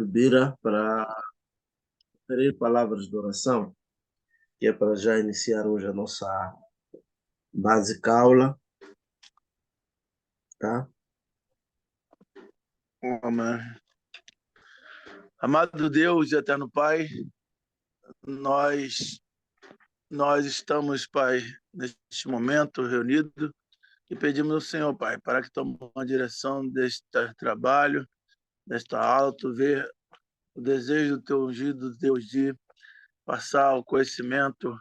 Bira para referir palavras de oração, que é para já iniciar hoje a nossa básica aula, tá? Amém. Amado Deus e eterno Pai, nós estamos, Pai, neste momento reunidos e pedimos ao Senhor, Pai, para que tome a direção deste trabalho, desta aula, tu vê o desejo do teu ungido, Deus, de passar o conhecimento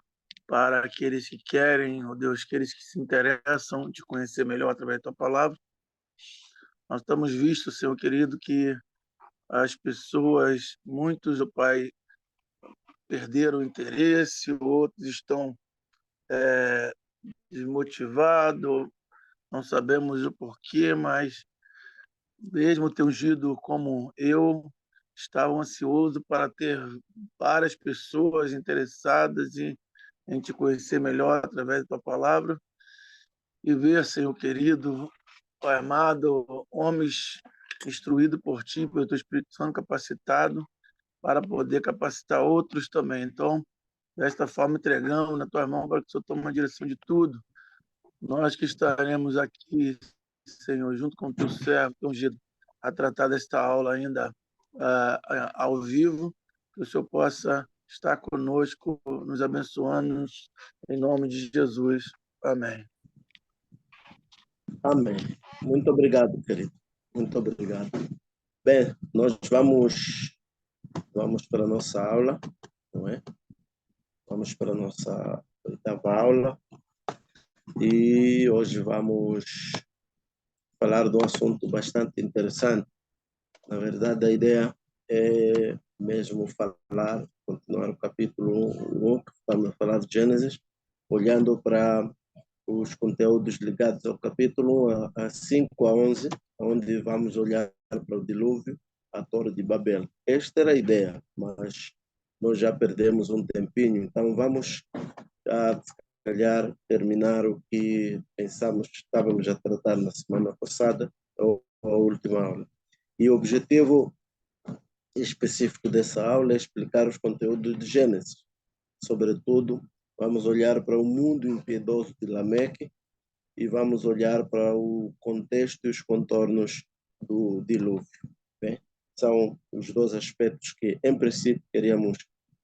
para aqueles que querem, ó Deus, aqueles que se interessam de conhecer melhor através da tua palavra. Nós estamos vistos, Senhor querido, que as pessoas, muitos, ó Pai, perderam o interesse, outros estão desmotivados, não sabemos o porquê, mas mesmo teu ungido como eu, estava ansioso para ter várias pessoas interessadas em te conhecer melhor através da tua palavra e ver, Senhor querido, Pai amado, homens instruídos por ti, pelo teu Espírito Santo, capacitado para poder capacitar outros também. Então, desta forma, entregamos na tua mão para que o Senhor tome a direção de tudo. Nós que estaremos aqui, Senhor, junto com o teu servo, teu ungido, a tratar desta aula ainda ao vivo, que o Senhor possa estar conosco, nos abençoando, em nome de Jesus. Amém. Amém. Muito obrigado, querido. Muito obrigado. Bem, nós vamos para a nossa aula, não é? Vamos para a nossa oitava aula e hoje vamos falar de um assunto bastante interessante. Na verdade, a ideia é mesmo continuar o capítulo 1, que estamos a falar de Gênesis, olhando para os conteúdos ligados ao capítulo 1, a 5 a 11, onde vamos olhar para o dilúvio, a Torre de Babel. Esta era a ideia, mas nós já perdemos um tempinho, então vamos, se calhar, terminar o que pensamos que estávamos a tratar na semana passada, ou a última aula. E o objetivo específico dessa aula é explicar os conteúdos de Gênesis. Sobretudo, vamos olhar para o mundo impiedoso de Lameque e vamos olhar para o contexto e os contornos do dilúvio. Bem, são os dois aspectos que, em princípio, queríamos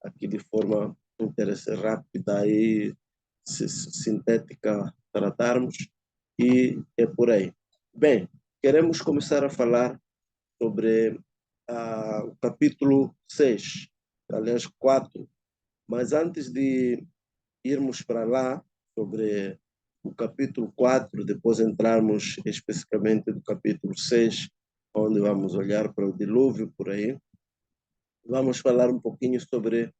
aqui de forma rápida e sintética tratarmos, e é por aí. Bem, queremos começar a falar sobre o capítulo 6, aliás 4, mas antes de irmos para lá, sobre o capítulo 4, depois entrarmos especificamente do capítulo 6, onde vamos olhar para o dilúvio por aí, vamos falar um pouquinho sobre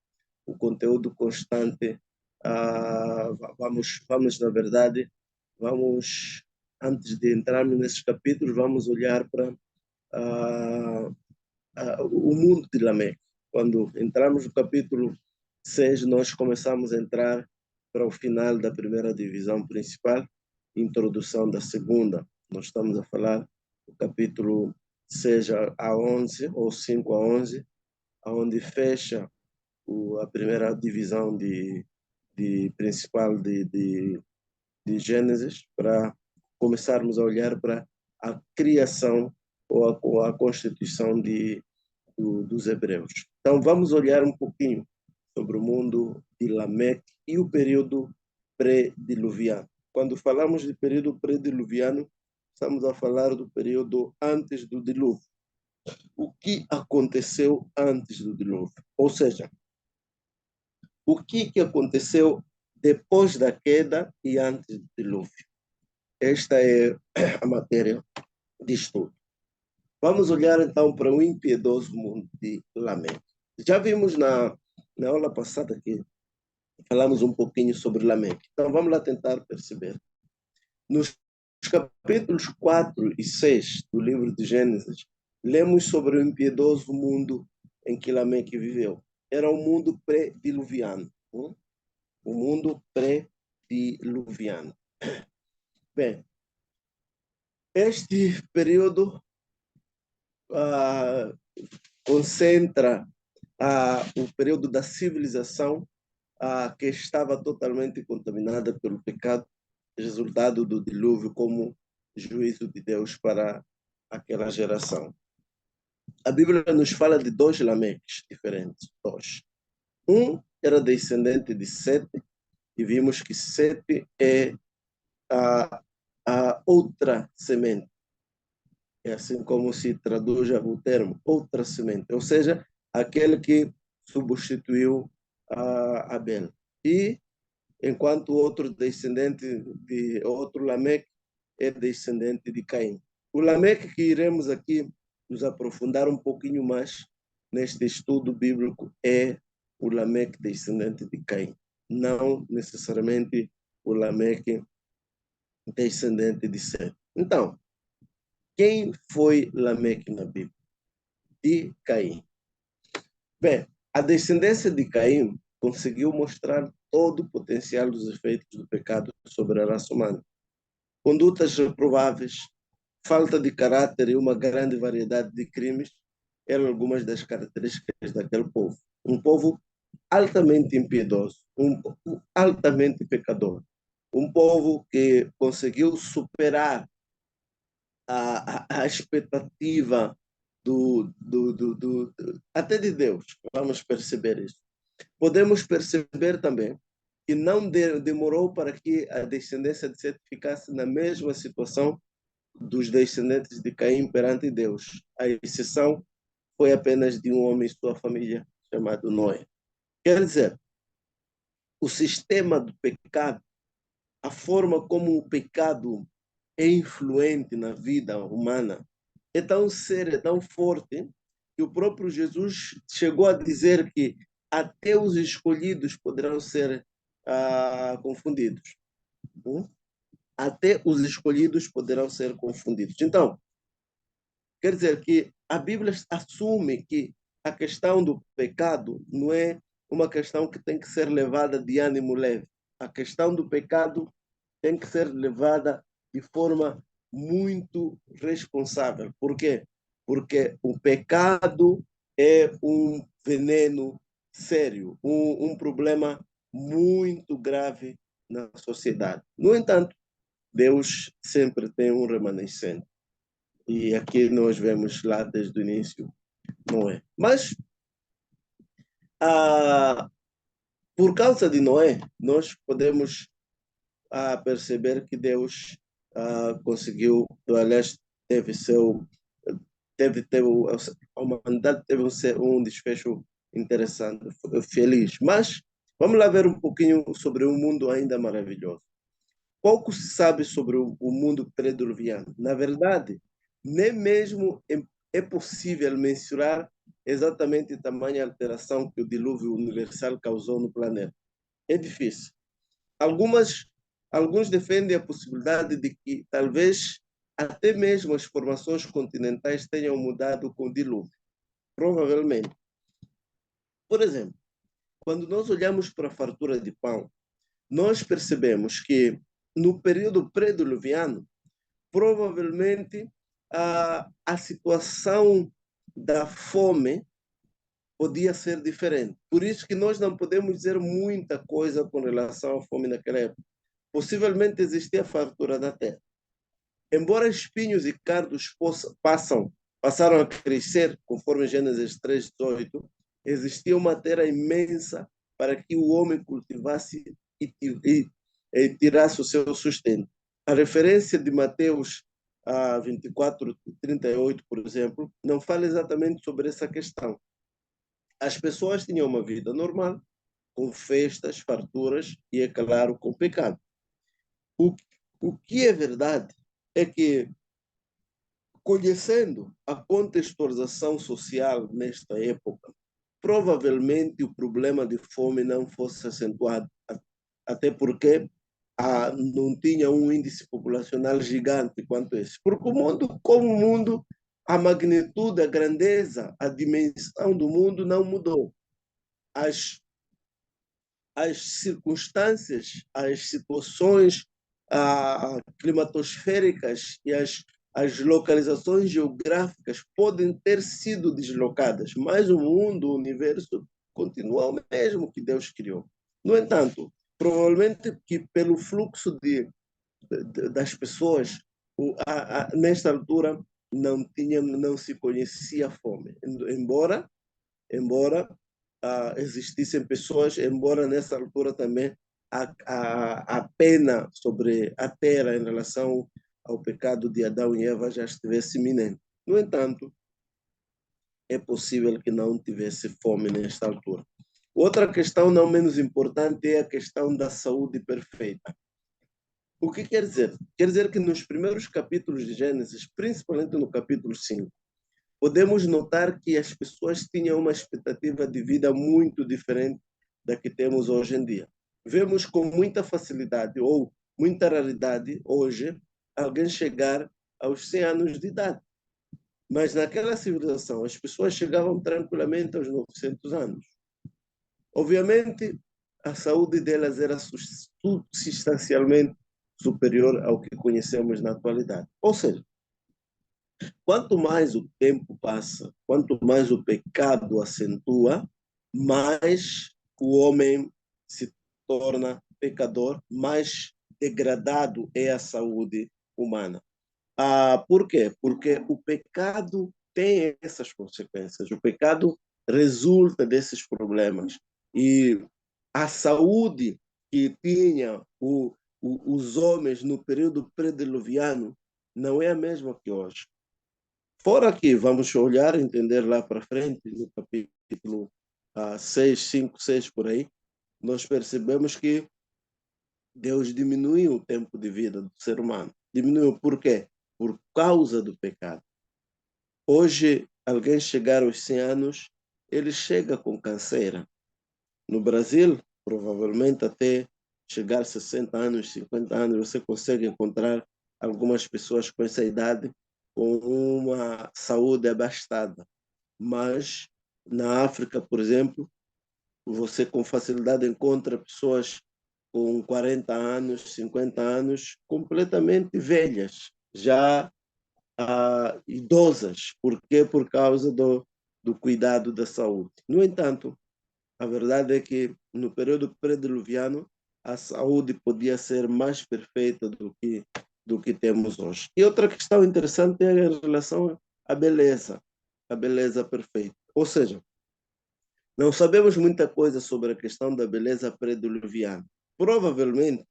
o conteúdo constante. Na verdade, antes de entrarmos nesses capítulos, vamos olhar para o mundo de Lameque. Quando entramos no capítulo 6, nós começamos a entrar para o final da primeira divisão principal, introdução da segunda. Nós estamos a falar do capítulo 6 a 11, ou 5 a 11, onde fecha a primeira divisão principal de Gênesis, para começarmos a olhar para a criação ou a constituição dos hebreus. Então, vamos olhar um pouquinho sobre o mundo de Lameque e o período pré-diluviano. Quando falamos de período pré-diluviano, estamos a falar do período antes do dilúvio. O que aconteceu antes do dilúvio? Ou seja, o que aconteceu depois da queda e antes do dilúvio? Esta é a matéria de estudo. Vamos olhar então para o impiedoso mundo de Lameque. Já vimos na aula passada que falamos um pouquinho sobre Lameque. Então vamos lá tentar perceber. Nos capítulos 4 e 6 do livro de Gênesis, lemos sobre o impiedoso mundo em que Lameque viveu. Era um mundo pré-diluviano. O mundo pré-diluviano. Bem, este período concentra o período da civilização que estava totalmente contaminada pelo pecado, resultado do dilúvio como juízo de Deus para aquela geração. A Bíblia nos fala de dois Lameques diferentes, dois. Um era descendente de Sete, e vimos que Sete é a outra semente. É assim como se traduz o termo, outra semente, ou seja, aquele que substituiu Abel. E enquanto outro descendente de outro Lameque é descendente de Caim. O Lameque que iremos aqui nos aprofundar um pouquinho mais neste estudo bíblico é o Lameque descendente de Caim, não necessariamente o Lameque descendente de Sete. Então, quem foi Lameque na Bíblia? De Caim. Bem, a descendência de Caim conseguiu mostrar todo o potencial dos efeitos do pecado sobre a raça humana. Condutas reprováveis, falta de caráter e uma grande variedade de crimes eram algumas das características daquele povo. Um povo altamente impiedoso, um povo altamente pecador, um povo que conseguiu superar a expectativa até de Deus. Vamos perceber isso. Podemos perceber também que não demorou para que a descendência de Sete ficasse na mesma situação dos descendentes de Caim perante Deus. A exceção foi apenas de um homem e sua família, chamado Noé. Quer dizer, o sistema do pecado, a forma como o pecado é influente na vida humana, é tão sério, é tão forte, que o próprio Jesus chegou a dizer que até os escolhidos poderão ser confundidos. Até os escolhidos poderão ser confundidos. Então, quer dizer que a Bíblia assume que a questão do pecado não é uma questão que tem que ser levada de ânimo leve. A questão do pecado tem que ser levada de forma muito responsável. Por quê? Porque o pecado é um veneno sério, um problema muito grave na sociedade. No entanto, Deus sempre tem um remanescente. E aqui nós vemos lá desde o início, Noé. Mas, por causa de Noé, nós podemos perceber que Deus conseguiu, aliás, teve a humanidade teve um desfecho interessante, feliz. Mas vamos lá ver um pouquinho sobre um mundo ainda maravilhoso. Pouco se sabe sobre o mundo pré-diluviano. Na verdade, nem mesmo é possível mensurar exatamente a tamanha alteração que o dilúvio universal causou no planeta. É difícil. Alguns defendem a possibilidade de que talvez até mesmo as formações continentais tenham mudado com o dilúvio. Provavelmente. Por exemplo, quando nós olhamos para a fartura de pão, nós percebemos que no período pré-diluviano, provavelmente a situação da fome podia ser diferente. Por isso que nós não podemos dizer muita coisa com relação à fome naquela época. Possivelmente existia fartura da terra. Embora espinhos e cardos passaram a crescer, conforme Gênesis 3:18, existia uma terra imensa para que o homem cultivasse e tirasse o seu sustento. A referência de Mateus 24:38, por exemplo, não fala exatamente sobre essa questão. As pessoas tinham uma vida normal, com festas, farturas e, é claro, com pecado. O que é verdade é que, conhecendo a contextualização social nesta época, provavelmente o problema de fome não fosse acentuado, até porque não tinha um índice populacional gigante quanto esse. Porque o mundo, como o mundo, a magnitude, a grandeza, a dimensão do mundo não mudou. As circunstâncias, as situações climatosféricas e as as localizações geográficas podem ter sido deslocadas, mas o mundo, o universo, continua o mesmo que Deus criou. No entanto, provavelmente que pelo fluxo das pessoas, nesta altura não se conhecia fome, embora existissem pessoas, embora nessa altura também a pena sobre a terra em relação ao pecado de Adão e Eva já estivesse iminente. No entanto, é possível que não tivesse fome nesta altura. Outra questão não menos importante é a questão da saúde perfeita. O que quer dizer? Quer dizer que nos primeiros capítulos de Gênesis, principalmente no capítulo 5, podemos notar que as pessoas tinham uma expectativa de vida muito diferente da que temos hoje em dia. Vemos com muita facilidade ou muita raridade hoje alguém chegar aos 100 anos de idade. Mas naquela civilização as pessoas chegavam tranquilamente aos 900 anos. Obviamente, a saúde delas era substancialmente superior ao que conhecemos na atualidade. Ou seja, quanto mais o tempo passa, quanto mais o pecado acentua, mais o homem se torna pecador, mais degradado é a saúde humana. Por quê? Porque o pecado tem essas consequências. O pecado resulta desses problemas. E a saúde que tinha os homens no período pré-diluviano não é a mesma que hoje. Fora que vamos olhar, entender lá para frente, no capítulo 6, 5, 6 por aí, nós percebemos que Deus diminuiu o tempo de vida do ser humano. Diminuiu por quê? Por causa do pecado. Hoje, alguém chegar aos 100 anos, ele chega com canseira. No Brasil, provavelmente até chegar a 60 anos, 50 anos, você consegue encontrar algumas pessoas com essa idade com uma saúde abastada. Mas na África, por exemplo, você com facilidade encontra pessoas com 40 anos, 50 anos, completamente velhas, já idosas. Por quê? Por causa do cuidado da saúde. No entanto, a verdade é que no período pré-diluviano a saúde podia ser mais perfeita do que temos hoje. E outra questão interessante é em relação à beleza, a beleza perfeita. Ou seja, não sabemos muita coisa sobre a questão da beleza pré-diluviana. Provavelmente,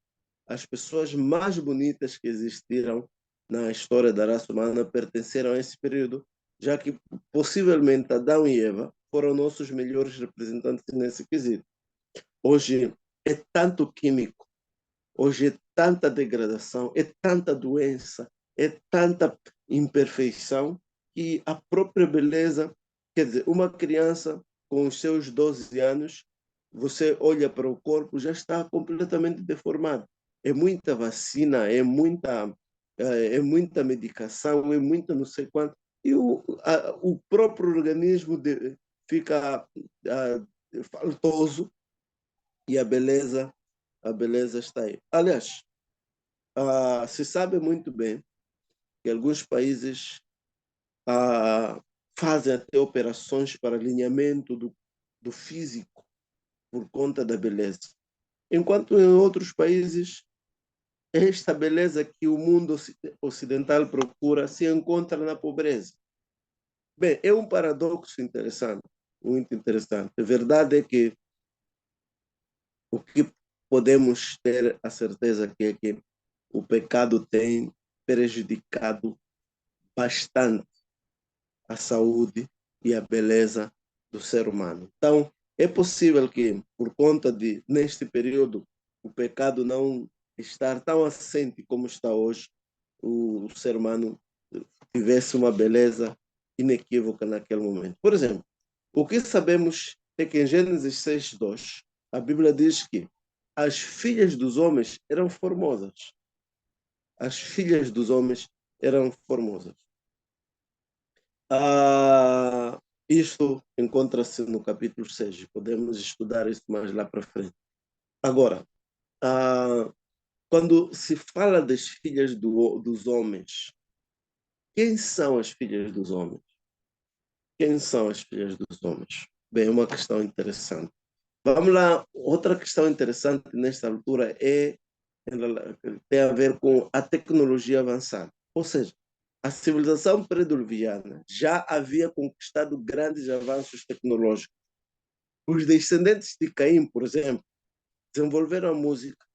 as pessoas mais bonitas que existiram na história da raça humana pertenceram a esse período, já que possivelmente Adão e Eva foram nossos melhores representantes nesse quesito. Hoje é tanto químico, hoje é tanta degradação, é tanta doença, é tanta imperfeição que a própria beleza, quer dizer, uma criança com os seus 12 anos, você olha para o corpo, já está completamente deformado. É muita vacina, é muita medicação, é muita não sei quanto. E o próprio organismo fica faltoso e a beleza está aí. Aliás, se sabe muito bem que alguns países fazem até operações para alinhamento do físico por conta da beleza. Enquanto em outros países, esta beleza que o mundo ocidental procura se encontra na pobreza. Bem, é um paradoxo interessante, muito interessante. A verdade é que o que podemos ter a certeza é que o pecado tem prejudicado bastante a saúde e a beleza do ser humano. Então, é possível que, por conta de, neste período, o pecado não estar tão assente como está hoje, o ser humano tivesse uma beleza inequívoca naquele momento. Por exemplo, o que sabemos é que em Gênesis 6:2, a Bíblia diz que as filhas dos homens eram formosas. As filhas dos homens eram formosas. Isto encontra-se no capítulo 6. Podemos estudar isso mais lá para frente. Agora, quando se fala das filhas dos homens, Quem são as filhas dos homens? Quem são as filhas dos homens? Bem, é uma questão interessante. Vamos lá, outra questão interessante nesta altura tem a ver com a tecnologia avançada. Ou seja, a civilização pré-diluviana já havia conquistado grandes avanços tecnológicos. Os descendentes de Caim, por exemplo, desenvolveram a música,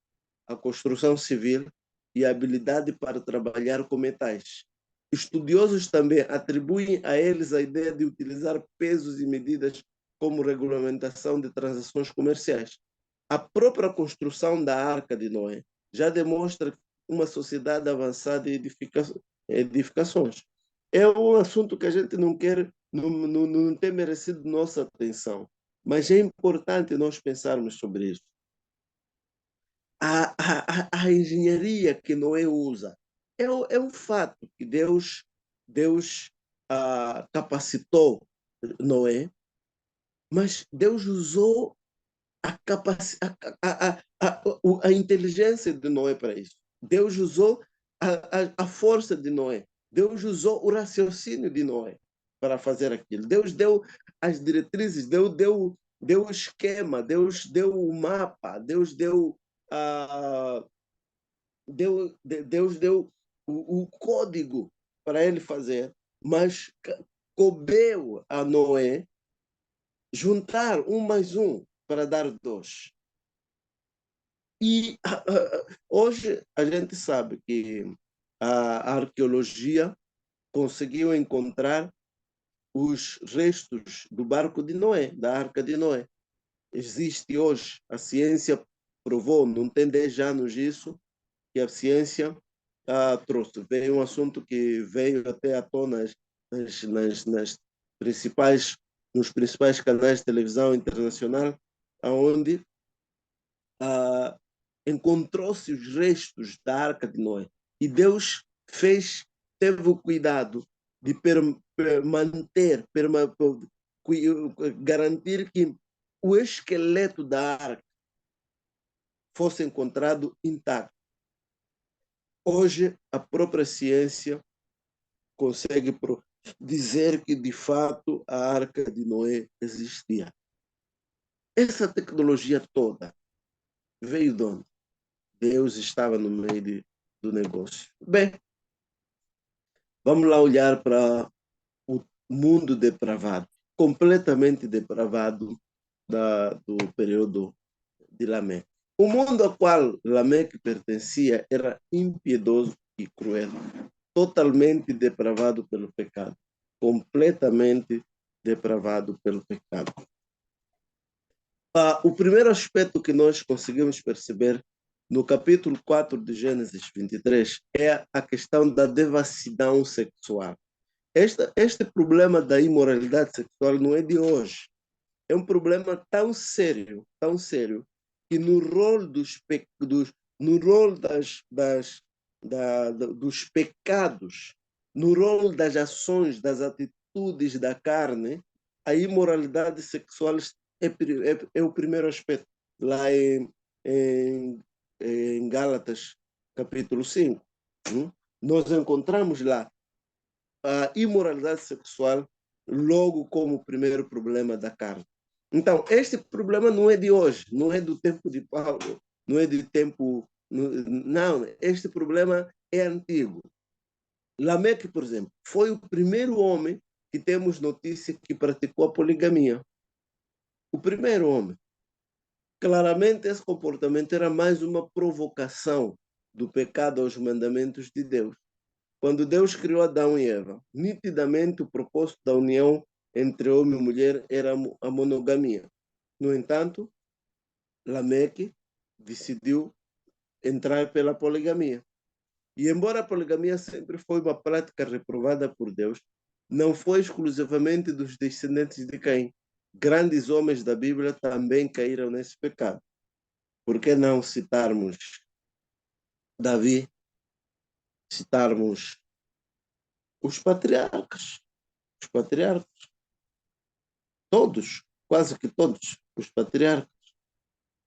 a construção civil e a habilidade para trabalhar com metais. Estudiosos também atribuem a eles a ideia de utilizar pesos e medidas como regulamentação de transações comerciais. A própria construção da Arca de Noé já demonstra uma sociedade avançada em edificações. É um assunto que a gente não quer, não tem merecido nossa atenção, mas é importante nós pensarmos sobre isso. A engenharia que Noé usa é um fato que Deus capacitou Noé, mas Deus usou a, capac, a inteligência de Noé para isso. Deus usou a força de Noé. Deus usou o raciocínio de Noé para fazer aquilo. Deus deu as diretrizes, deu o esquema, Deus deu o mapa, Deus deu Deus deu o código para ele fazer, mas coubeu a Noé juntar um mais um para dar dois. E hoje a gente sabe que a arqueologia conseguiu encontrar os restos do barco de Noé, da Arca de Noé. Existe hoje, a ciência provou, não tem 10 anos isso, que a ciência trouxe. Veio um assunto que veio até à tona nas principais, nos principais canais de televisão internacional, onde encontrou-se os restos da Arca de Noé. E Deus teve o cuidado de garantir que o esqueleto da arca fosse encontrado intacto. Hoje, a própria ciência consegue dizer que, de fato, a Arca de Noé existia. Essa tecnologia toda veio de onde? Deus estava no meio do negócio. Bem, vamos lá olhar para o mundo depravado, completamente depravado do período de Lameque. O mundo ao qual Lameque pertencia era impiedoso e cruel, totalmente depravado pelo pecado, completamente depravado pelo pecado. O primeiro aspecto que nós conseguimos perceber no capítulo 4 de Gênesis 23 é a questão da devassidão sexual. Este problema da imoralidade sexual não é de hoje. É um problema tão sério, que no rol dos pecados, no rol das ações, das atitudes da carne, a imoralidade sexual é o primeiro aspecto. Lá em Gálatas, capítulo 5, nós encontramos lá a imoralidade sexual logo como primeiro problema da carne. Então, este problema não é de hoje, não é do tempo de Paulo, não é de tempo... Não, este problema é antigo. Lameque, por exemplo, foi o primeiro homem que temos notícia que praticou a poligamia. O primeiro homem. Claramente, esse comportamento era mais uma provocação do pecado aos mandamentos de Deus. Quando Deus criou Adão e Eva, nitidamente o propósito da união entre homem e mulher era a monogamia. No entanto, Lameque decidiu entrar pela poligamia. E embora a poligamia sempre foi uma prática reprovada por Deus, não foi exclusivamente dos descendentes de Caim. Grandes homens da Bíblia também caíram nesse pecado. Por que não citarmos Davi, citarmos os patriarcas? Os patriarcas, todos, quase que todos os patriarcas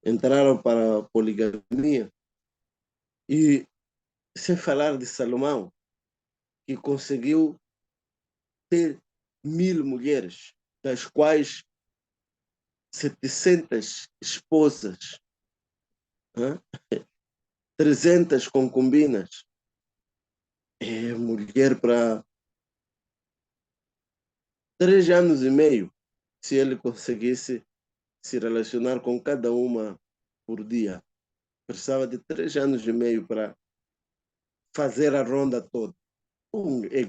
entraram para a poligamia. E sem falar de Salomão, que conseguiu ter 1000 mulheres, das quais 700 esposas, 300 concubinas. É mulher para 3 anos e meio, se ele conseguisse se relacionar com cada uma por dia. Precisava de 3 anos e meio para fazer a ronda toda. É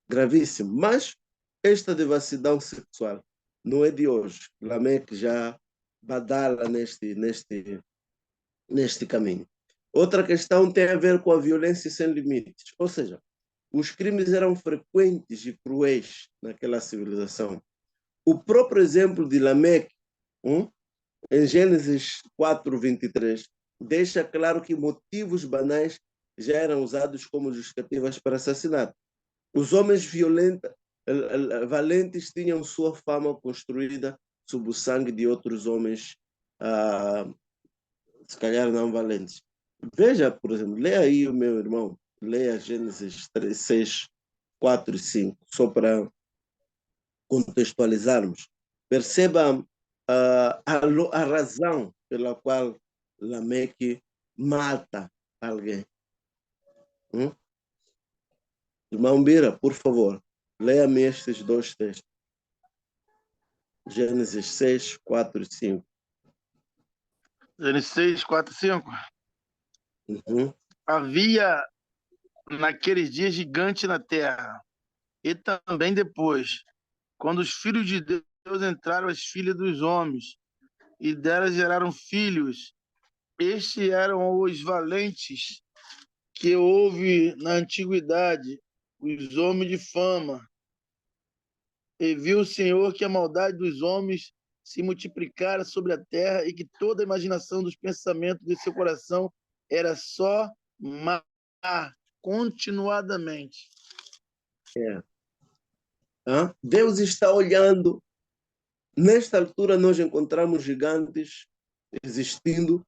gravíssimo. Mas esta devassidão sexual não é de hoje. Lameque já badala neste caminho. Outra questão tem a ver com a violência sem limites. Ou seja, os crimes eram frequentes e cruéis naquela civilização. O próprio exemplo de Lameque, em Gênesis 4:23, deixa claro que motivos banais já eram usados como justificativas para assassinato. Os homens valentes tinham sua fama construída sob o sangue de outros homens, se calhar não valentes. Veja, por exemplo, leia aí, o meu irmão, leia Gênesis 3, 6, 4 e 5, só para contextualizarmos. Perceba a razão pela qual Lameque mata alguém. Irmão Bira, por favor, leia-me estes dois textos. Gênesis 6, 4 e 5. Gênesis 6, 4 e 5. Havia naqueles dias gigante na terra, e também depois, quando os filhos de Deus entraram as filhas dos homens, e delas geraram filhos. Estes eram os valentes que houve na antiguidade, os homens de fama. E viu o Senhor que a maldade dos homens se multiplicara sobre a terra e que toda a imaginação dos pensamentos de seu coração era só má continuadamente. Deus está olhando. Nesta altura nós encontramos gigantes existindo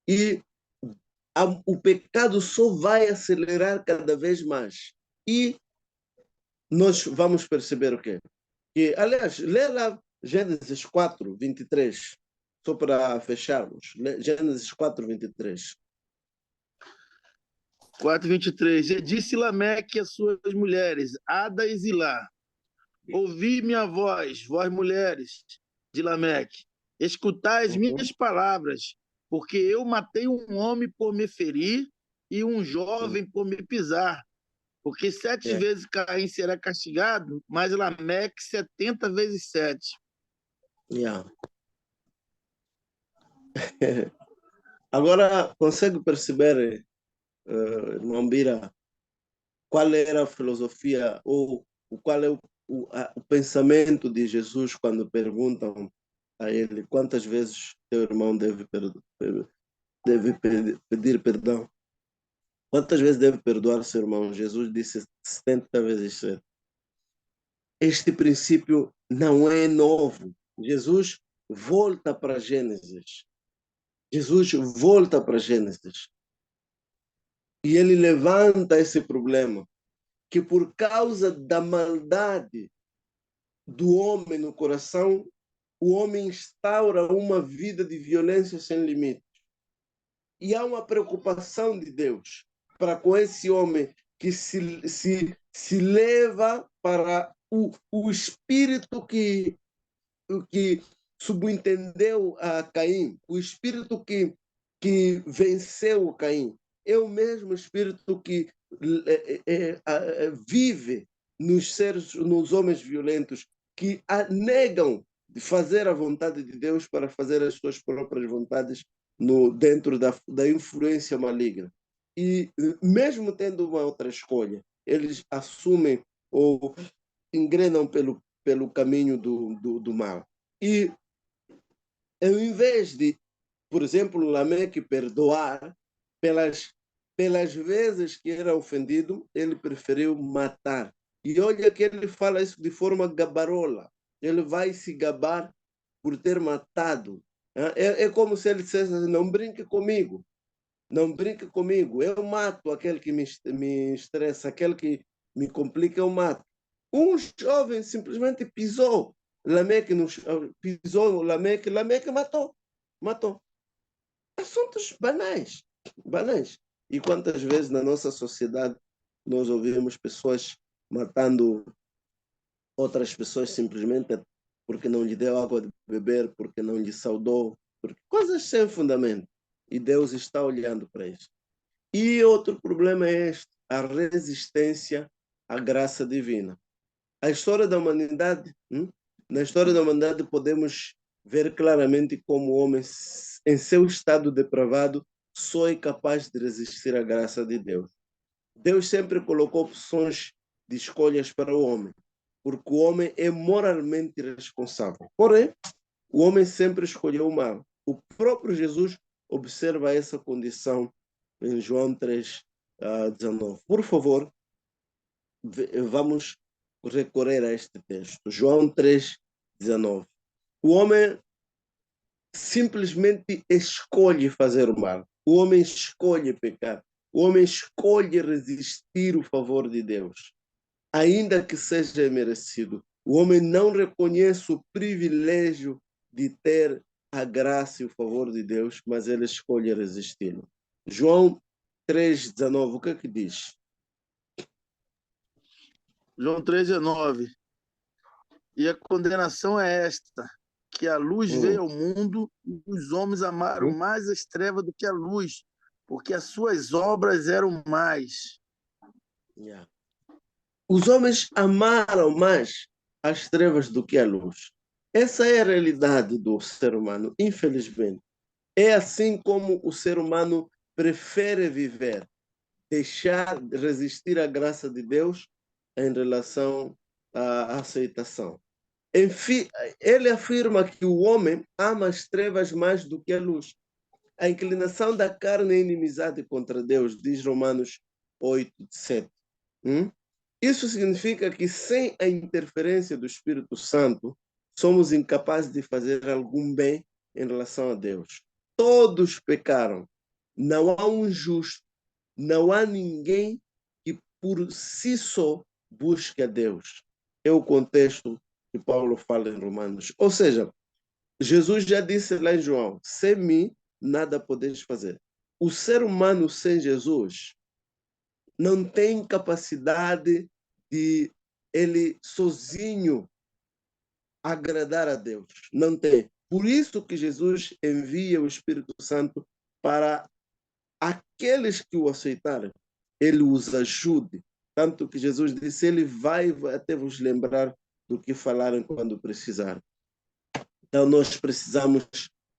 e o pecado só vai acelerar cada vez mais. E nós vamos perceber o quê? Que, aliás, lê lá Gênesis 4, 23, só para fecharmos. Gênesis 4, 23. 4:23. E disse Lameque às suas mulheres, Ada e Zilá: ouvi minha voz, vós mulheres de Lameque, escutai as minhas palavras, porque eu matei um homem por me ferir e um jovem por me pisar. Porque 7 vezes Caim será castigado, mas Lameque 70 vezes 7. Agora, consegue perceber, irmão Bira, qual era a filosofia ou qual é o pensamento de Jesus quando perguntam a ele quantas vezes teu irmão deve pedir perdão? Quantas vezes deve perdoar seu irmão? Jesus disse 70 vezes 7. Este princípio não é novo. Jesus volta para Gênesis. Jesus volta para Gênesis. E ele levanta esse problema, que por causa da maldade do homem no coração, o homem instaura uma vida de violência sem limites. E há uma preocupação de Deus para com esse homem que se leva para o espírito que subentendeu a Caim, o espírito que venceu Caim. É o mesmo espírito que vive nos homens violentos, que negam de fazer a vontade de Deus para fazer as suas próprias vontades dentro da influência maligna. E mesmo tendo uma outra escolha, eles assumem ou engrenam pelo caminho do mal. E ao invés de, por exemplo, Lameque perdoar pelas vezes que era ofendido, ele preferiu matar. E olha que ele fala isso de forma gabarola. Ele vai se gabar por ter matado. É como se ele dissesse assim, não brinque comigo. Não brinque comigo. Eu mato aquele que me estressa, aquele me complica, eu mato. Um jovem simplesmente pisou Lameque, pisou Lameque, Lameque matou. Matou. Assuntos banais, banais. E quantas vezes na nossa sociedade nós ouvimos pessoas matando outras pessoas simplesmente porque não lhe deu água de beber, porque não lhe saudou, porque coisas sem fundamento. E Deus está olhando para isso. E outro problema é este, a resistência à graça divina. A história da humanidade, na história da humanidade podemos ver claramente como o homem, em seu estado depravado, só é capaz de resistir à graça de Deus. Deus sempre colocou opções de escolhas para o homem, porque o homem é moralmente responsável. Porém, o homem sempre escolheu o mal. O próprio Jesus observa essa condição em João 3, 19. Por favor, vamos recorrer a este texto. João 3, 19. O homem simplesmente escolhe fazer o mal. O homem escolhe pecar. O homem escolhe resistir o favor de Deus, ainda que seja merecido. O homem não reconhece o privilégio de ter a graça e o favor de Deus, mas ele escolhe resisti-lo. João 3,19, o que é que diz? João 3,19. E a condenação é esta, que a luz veio ao mundo e os homens amaram mais as trevas do que a luz, porque as suas obras eram más. Yeah. Os homens amaram mais as trevas do que a luz. Essa é a realidade do ser humano, infelizmente. É assim como o ser humano prefere viver, deixar de resistir à graça de Deus em relação à aceitação. Enfim, ele afirma que o homem ama as trevas mais do que a luz. A inclinação da carne é inimizade contra Deus, diz Romanos 8, 7. Isso significa que sem a interferência do Espírito Santo, somos incapazes de fazer algum bem em relação a Deus. Todos pecaram. Não há um justo. Não há ninguém que por si só busque a Deus. É o contexto que Paulo fala em Romanos. Ou seja, Jesus já disse lá em João, sem mim nada podeis fazer. O ser humano sem Jesus não tem capacidade de ele sozinho agradar a Deus. Não tem. Por isso que Jesus envia o Espírito Santo para aqueles que o aceitarem. Ele os ajude. Tanto que Jesus disse, ele vai até vos lembrar do que falaram quando precisarem. Então, nós precisamos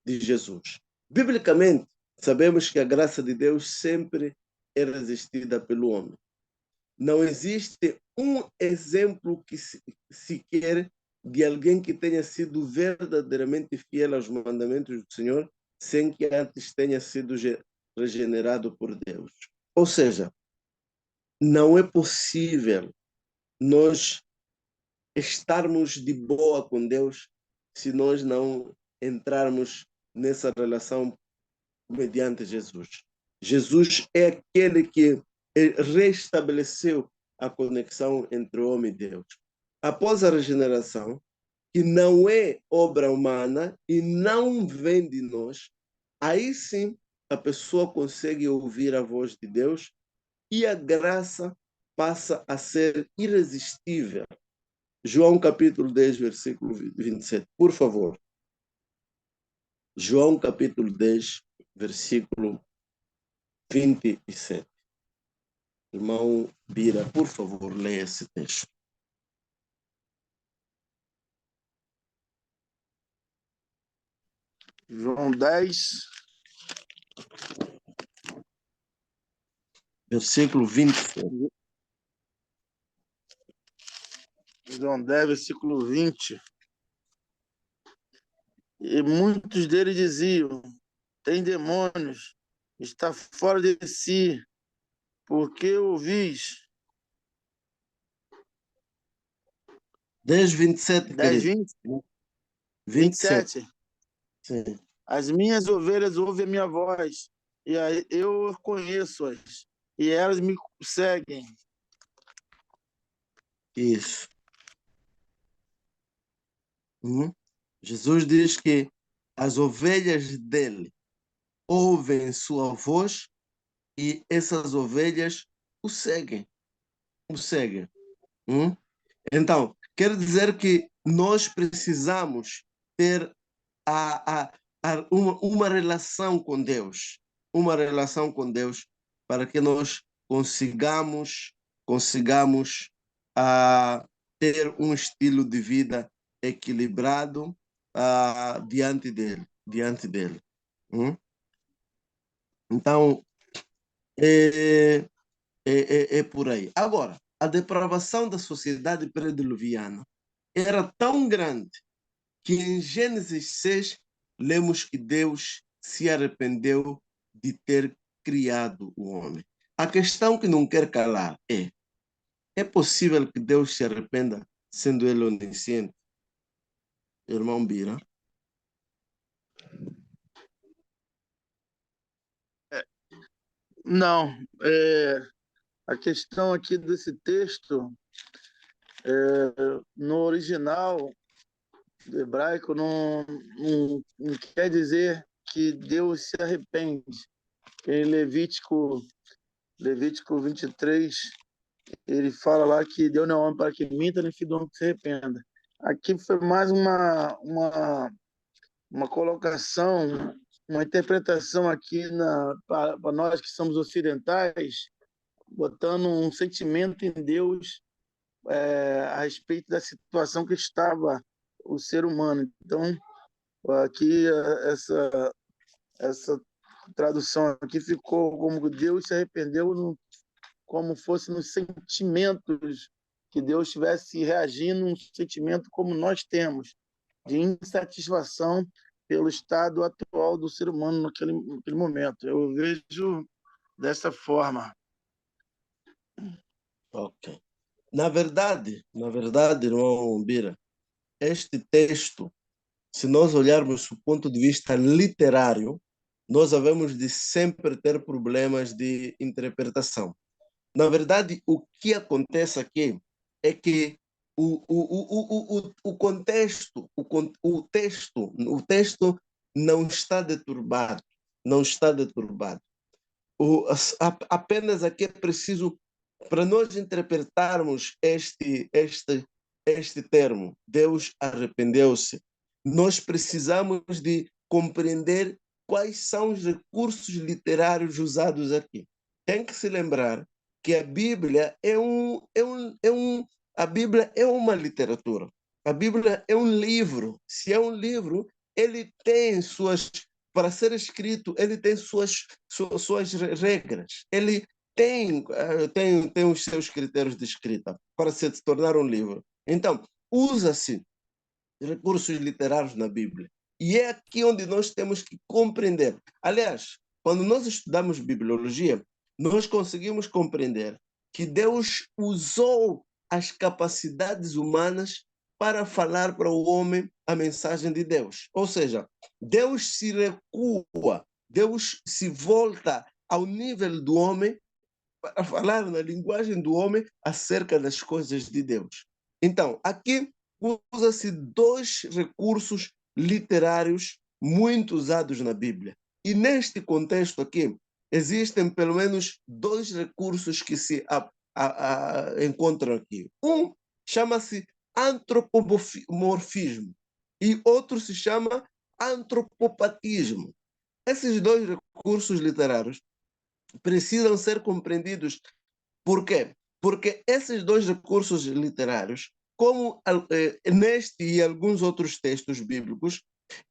de Jesus. Biblicamente, sabemos que a graça de Deus sempre é resistida pelo homem. Não existe um exemplo que sequer de alguém que tenha sido verdadeiramente fiel aos mandamentos do Senhor, sem que antes tenha sido regenerado por Deus. Ou seja, não é possível nós estarmos de boa com Deus se nós não entrarmos nessa relação mediante Jesus. Jesus é aquele que restabeleceu a conexão entre o homem e Deus. Após a regeneração, que não é obra humana e não vem de nós, aí sim a pessoa consegue ouvir a voz de Deus e a graça passa a ser irresistível. João capítulo 10, versículo 27, por favor. João capítulo 10, versículo 27. Irmão Bira, por favor, leia esse texto. João 10, versículo 27. João 10, versículo 20. E muitos deles diziam, tem demônios, está fora de si, porque ouvis? 10, 27, 10, querido. 20, 27. Sim. As minhas ovelhas ouvem a minha voz, e eu conheço-as, e elas me seguem. Isso. Jesus diz que as ovelhas dele ouvem sua voz e essas ovelhas o seguem, o seguem. Então, quer dizer que nós precisamos ter uma relação com Deus, uma relação com Deus para que nós consigamos ter um estilo de vida equilibrado diante dele. Então, é, é por aí. Agora, a depravação da sociedade pré-diluviana era tão grande que em Gênesis 6 lemos que Deus se arrependeu de ter criado o homem. A questão que não quer calar é possível que Deus se arrependa sendo ele onisciente? Irmão Bira? Não, a questão aqui desse texto, no original do hebraico, não quer dizer que Deus se arrepende. Em Levítico 23, ele fala lá que Deus não é homem para que minta, nem filho do homem que se arrependa. Aqui foi mais uma colocação, uma interpretação aqui para nós que somos ocidentais, botando um sentimento em Deus a respeito da situação que estava o ser humano. Então, aqui essa tradução aqui ficou como que Deus se arrependeu como fosse nos sentimentos, que Deus estivesse reagindo um sentimento como nós temos, de insatisfação pelo estado atual do ser humano naquele momento. Eu vejo dessa forma. Ok. Na verdade, irmão Bira, este texto, se nós olharmos do ponto de vista literário, nós havemos de sempre ter problemas de interpretação. Na verdade, o que acontece aqui é que o contexto, o texto não está deturbado, não está deturbado. Apenas aqui é preciso, para nós interpretarmos este termo, Deus arrependeu-se, nós precisamos de compreender quais são os recursos literários usados aqui. Tem que se lembrar que a Bíblia a Bíblia é uma literatura. A Bíblia é um livro. Se é um livro, ele tem para ser escrito, ele tem suas regras. Ele tem os seus critérios de escrita para se tornar um livro. Então, usa-se recursos literários na Bíblia. E é aqui onde nós temos que compreender. Aliás, quando nós estudamos bibliologia, nós conseguimos compreender que Deus usou as capacidades humanas para falar para o homem a mensagem de Deus. Ou seja, Deus se recua, Deus se volta ao nível do homem para falar na linguagem do homem acerca das coisas de Deus. Então, aqui usa-se dois recursos literários muito usados na Bíblia. E neste contexto aqui, existem pelo menos dois recursos que se encontram aqui. Um chama-se antropomorfismo e outro se chama antropopatismo. Esses dois recursos literários precisam ser compreendidos. Por quê? Porque esses dois recursos literários, como neste e alguns outros textos bíblicos,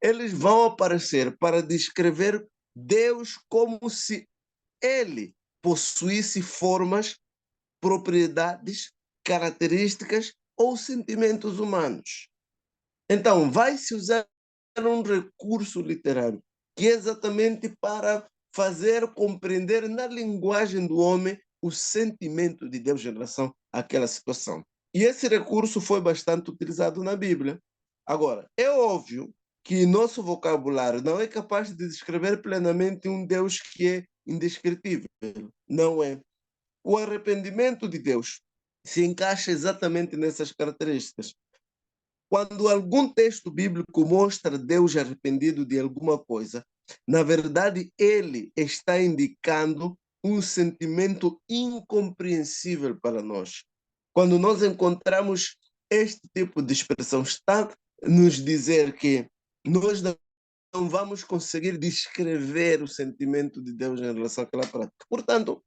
eles vão aparecer para descrever Deus como se ele possuísse formas, propriedades, características ou sentimentos humanos. Então, vai-se usar um recurso literário que é exatamente para fazer compreender na linguagem do homem o sentimento de Deus em relação àquela situação. E esse recurso foi bastante utilizado na Bíblia. Agora, é óbvio que nosso vocabulário não é capaz de descrever plenamente um Deus que é indescritível. Não é. O arrependimento de Deus se encaixa exatamente nessas características. Quando algum texto bíblico mostra Deus arrependido de alguma coisa, na verdade, ele está indicando um sentimento incompreensível para nós. Quando nós encontramos este tipo de expressão, está a nos dizer que nós não vamos conseguir descrever o sentimento de Deus em relação àquela prática. Portanto,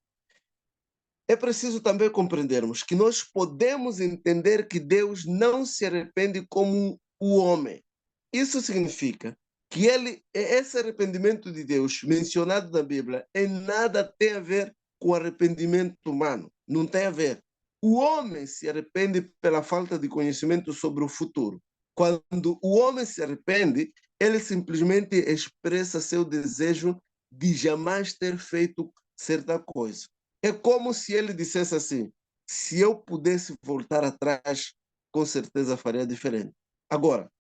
é preciso também compreendermos que nós podemos entender que Deus não se arrepende como o homem. Isso significa que esse arrependimento de Deus mencionado na Bíblia em nada tem a ver com o arrependimento humano. Não tem a ver. O homem se arrepende pela falta de conhecimento sobre o futuro. Quando o homem se arrepende, ele simplesmente expressa seu desejo de jamais ter feito certa coisa. É como se ele dissesse assim: se eu pudesse voltar atrás, com certeza faria diferente. Agora,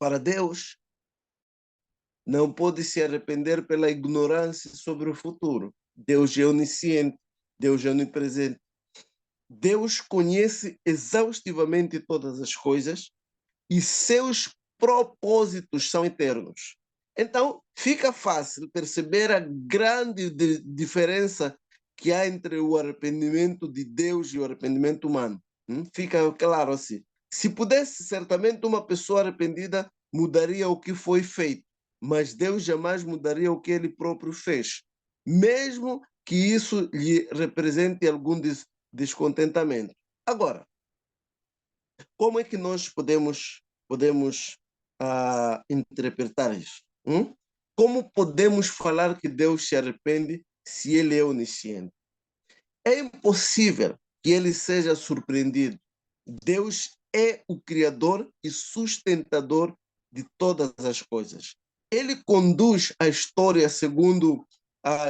para Deus, não pode se arrepender pela ignorância sobre o futuro. Deus é onisciente, Deus é onipresente. Deus conhece exaustivamente todas as coisas e seus propósitos são eternos. Então, fica fácil perceber a grande diferença que há entre o arrependimento de Deus e o arrependimento humano. Fica claro assim. Se pudesse, certamente uma pessoa arrependida mudaria o que foi feito, mas Deus jamais mudaria o que ele próprio fez, mesmo que isso lhe represente algum descontentamento. Agora, como é que nós podemos interpretar isso? Como podemos falar que Deus se arrepende se ele é onisciente? É impossível que ele seja surpreendido. Deus é o criador e sustentador de todas as coisas. Ele conduz a história segundo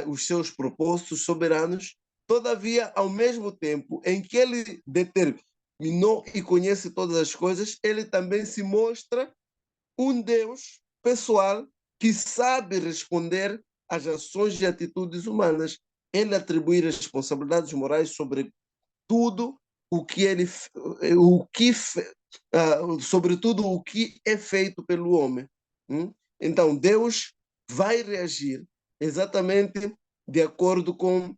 os seus propósitos soberanos, todavia, ao mesmo tempo em que ele determinou e conhece todas as coisas, ele também se mostra um Deus pessoal que sabe responder às ações e atitudes humanas. Ele atribui responsabilidades morais sobre tudo o que ele sobretudo o que é feito pelo homem. Então Deus vai reagir exatamente de acordo com,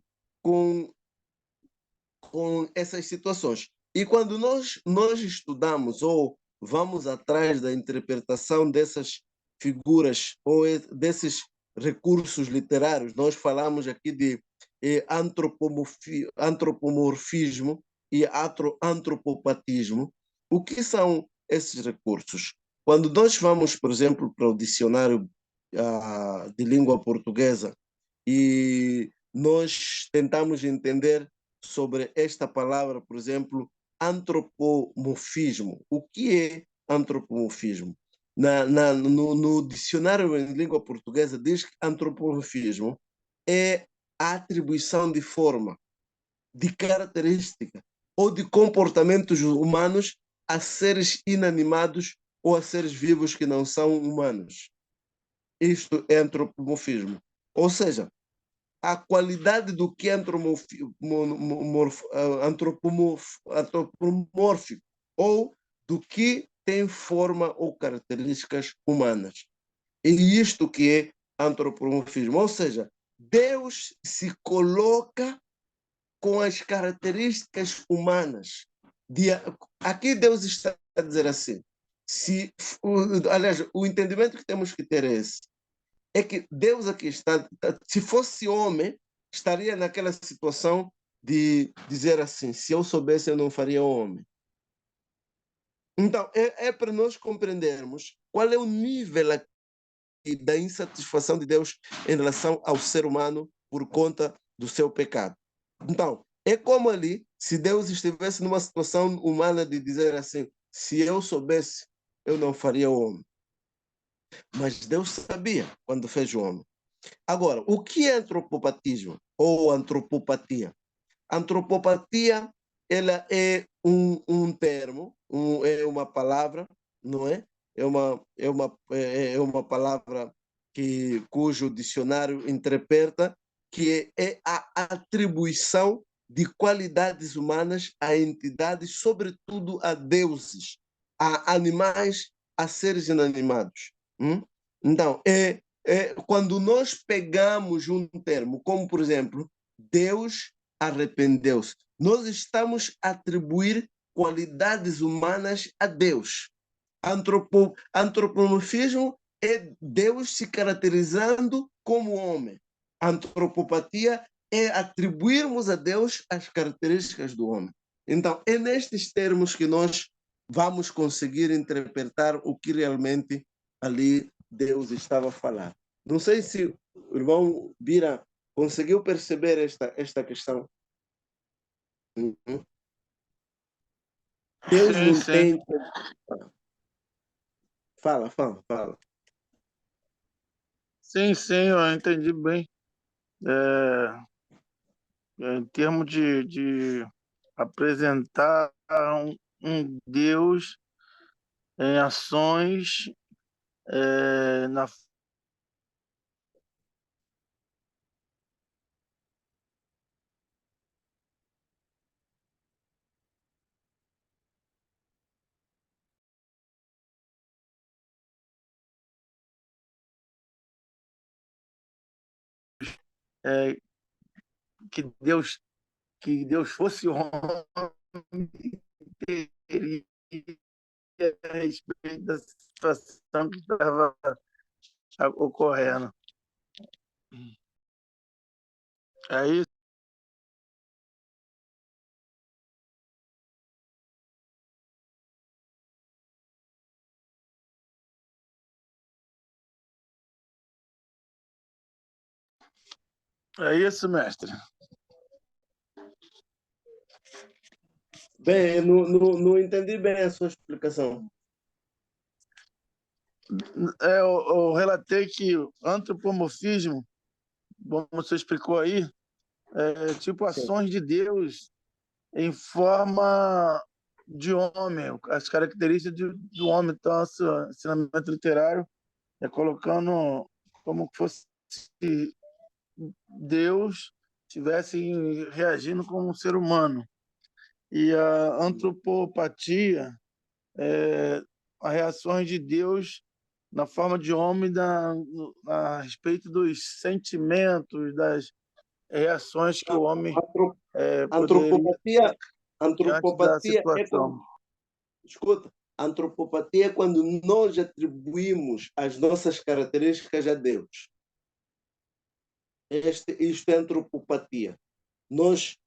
com essas situações. E quando nós estudamos ou vamos atrás da interpretação dessas figuras ou desses recursos literários, nós falamos aqui de antropomorfismo e antropopatismo. O que são esses recursos? Quando nós vamos, por exemplo, para o dicionário de língua portuguesa e nós tentamos entender sobre esta palavra, por exemplo, antropomorfismo. O que é antropomorfismo? No dicionário em língua portuguesa diz que antropomorfismo é a atribuição de forma, de característica ou de comportamentos humanos a seres inanimados ou a seres vivos que não são humanos. Isto é antropomorfismo. Ou seja, a qualidade do que é antropomórfico ou do que tem forma ou características humanas. E isto que é antropomorfismo. Ou seja, Deus se coloca com as características humanas. Aqui Deus está a dizer assim, aliás, o entendimento que temos que ter é esse, é que Deus aqui está, se fosse homem, estaria naquela situação de dizer assim, se eu soubesse eu não faria homem. Então, é para nós compreendermos qual é o nível da insatisfação de Deus em relação ao ser humano por conta do seu pecado. Então, é como ali, se Deus estivesse numa situação humana de dizer assim, se eu soubesse, eu não faria homem. Mas Deus sabia quando fez o homem. Agora, o que é antropopatismo ou antropopatia? Antropopatia, ela é um termo, é uma palavra, não é? É uma palavra cujo dicionário interpreta que é a atribuição de qualidades humanas a entidades, sobretudo a deuses, a animais, a seres inanimados. Então, quando nós pegamos um termo, como, por exemplo, Deus arrependeu-se, nós estamos a atribuir qualidades humanas a Deus. Antropomorfismo é Deus se caracterizando como homem. Antropopatia é atribuirmos a Deus as características do homem. Então, é nestes termos que nós vamos conseguir interpretar o que realmente ali Deus estava a falar. Não sei se o irmão Bira conseguiu perceber esta questão. Deus Sim, não sim. tem... Fala. Sim, sim, eu entendi bem. Em termos de apresentar um Deus em ações na que Deus fosse homem, teria a respeito da situação que estava ocorrendo. É isso. É isso, mestre. Bem, não entendi bem a sua explicação. Eu relatei que o antropomorfismo, como você explicou aí, é tipo ações de Deus em forma de homem, as características do homem. Então, esse ensinamento literário é colocando como se fosse Deus estivesse reagindo como um ser humano. E a antropopatia é as reações de Deus na forma de homem a respeito dos sentimentos, das reações que o homem poderia Antropopatia, diante da antropopatia é situação. quando, escuta, antropopatia é quando nós atribuímos as nossas características a Deus. Isto é antropopatia. Nós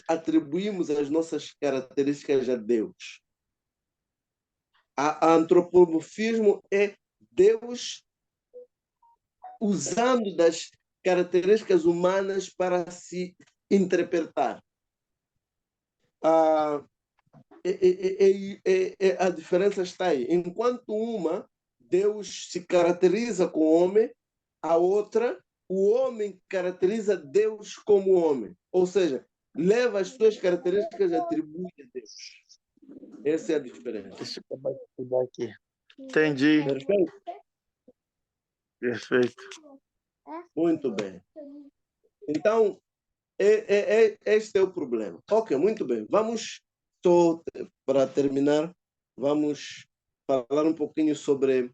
atribuímos as nossas características a Deus. A antropomorfismo é Deus usando das características humanas para se interpretar. A diferença está aí. Enquanto uma, Deus se caracteriza com o homem, a outra, o homem caracteriza Deus como homem. Ou seja, leva as suas características e atribui a Deus. Essa é a diferença. Deixa eu acabar aqui. Entendi. Perfeito? Perfeito. Muito bem. Então, este é o problema. Ok, muito bem. Vamos, só para terminar, vamos falar um pouquinho sobre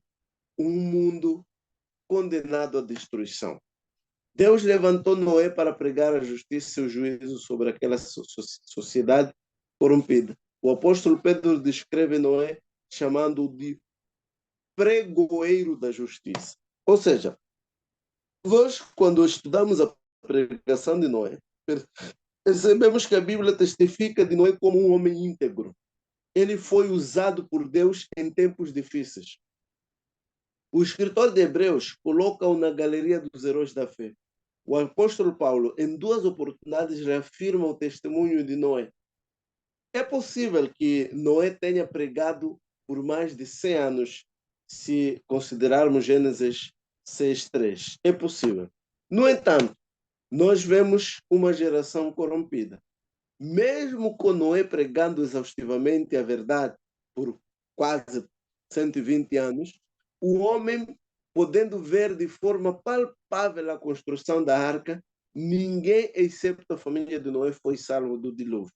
um mundo condenado à destruição. Deus levantou Noé para pregar a justiça e o juízo sobre aquela sociedade corrompida. O apóstolo Pedro descreve Noé chamando-o de pregoeiro da justiça. Ou seja, nós, quando estudamos a pregação de Noé, percebemos que a Bíblia testifica de Noé como um homem íntegro. Ele foi usado por Deus em tempos difíceis. O escritor de Hebreus coloca-o na galeria dos heróis da fé. O apóstolo Paulo, em 2 oportunidades, reafirma o testemunho de Noé. É possível que Noé tenha pregado por mais de 100 anos, se considerarmos Gênesis 6:3. É possível. No entanto, nós vemos uma geração corrompida. Mesmo com Noé pregando exaustivamente a verdade por quase 120 anos, o homem, podendo ver de forma palpável a construção da arca, ninguém, exceto a família de Noé, foi salvo do dilúvio.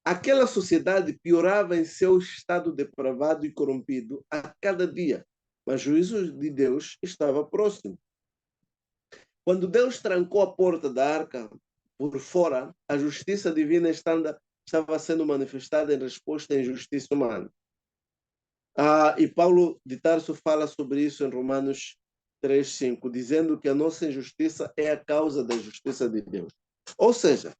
Aquela sociedade piorava em seu estado depravado e corrompido a cada dia, mas o juízo de Deus estava próximo. Quando Deus trancou a porta da arca por fora, a justiça divina estava sendo manifestada em resposta à injustiça humana. E Paulo de Tarso fala sobre isso em Romanos 3:5, dizendo que a nossa injustiça é a causa da justiça de Deus. Ou seja,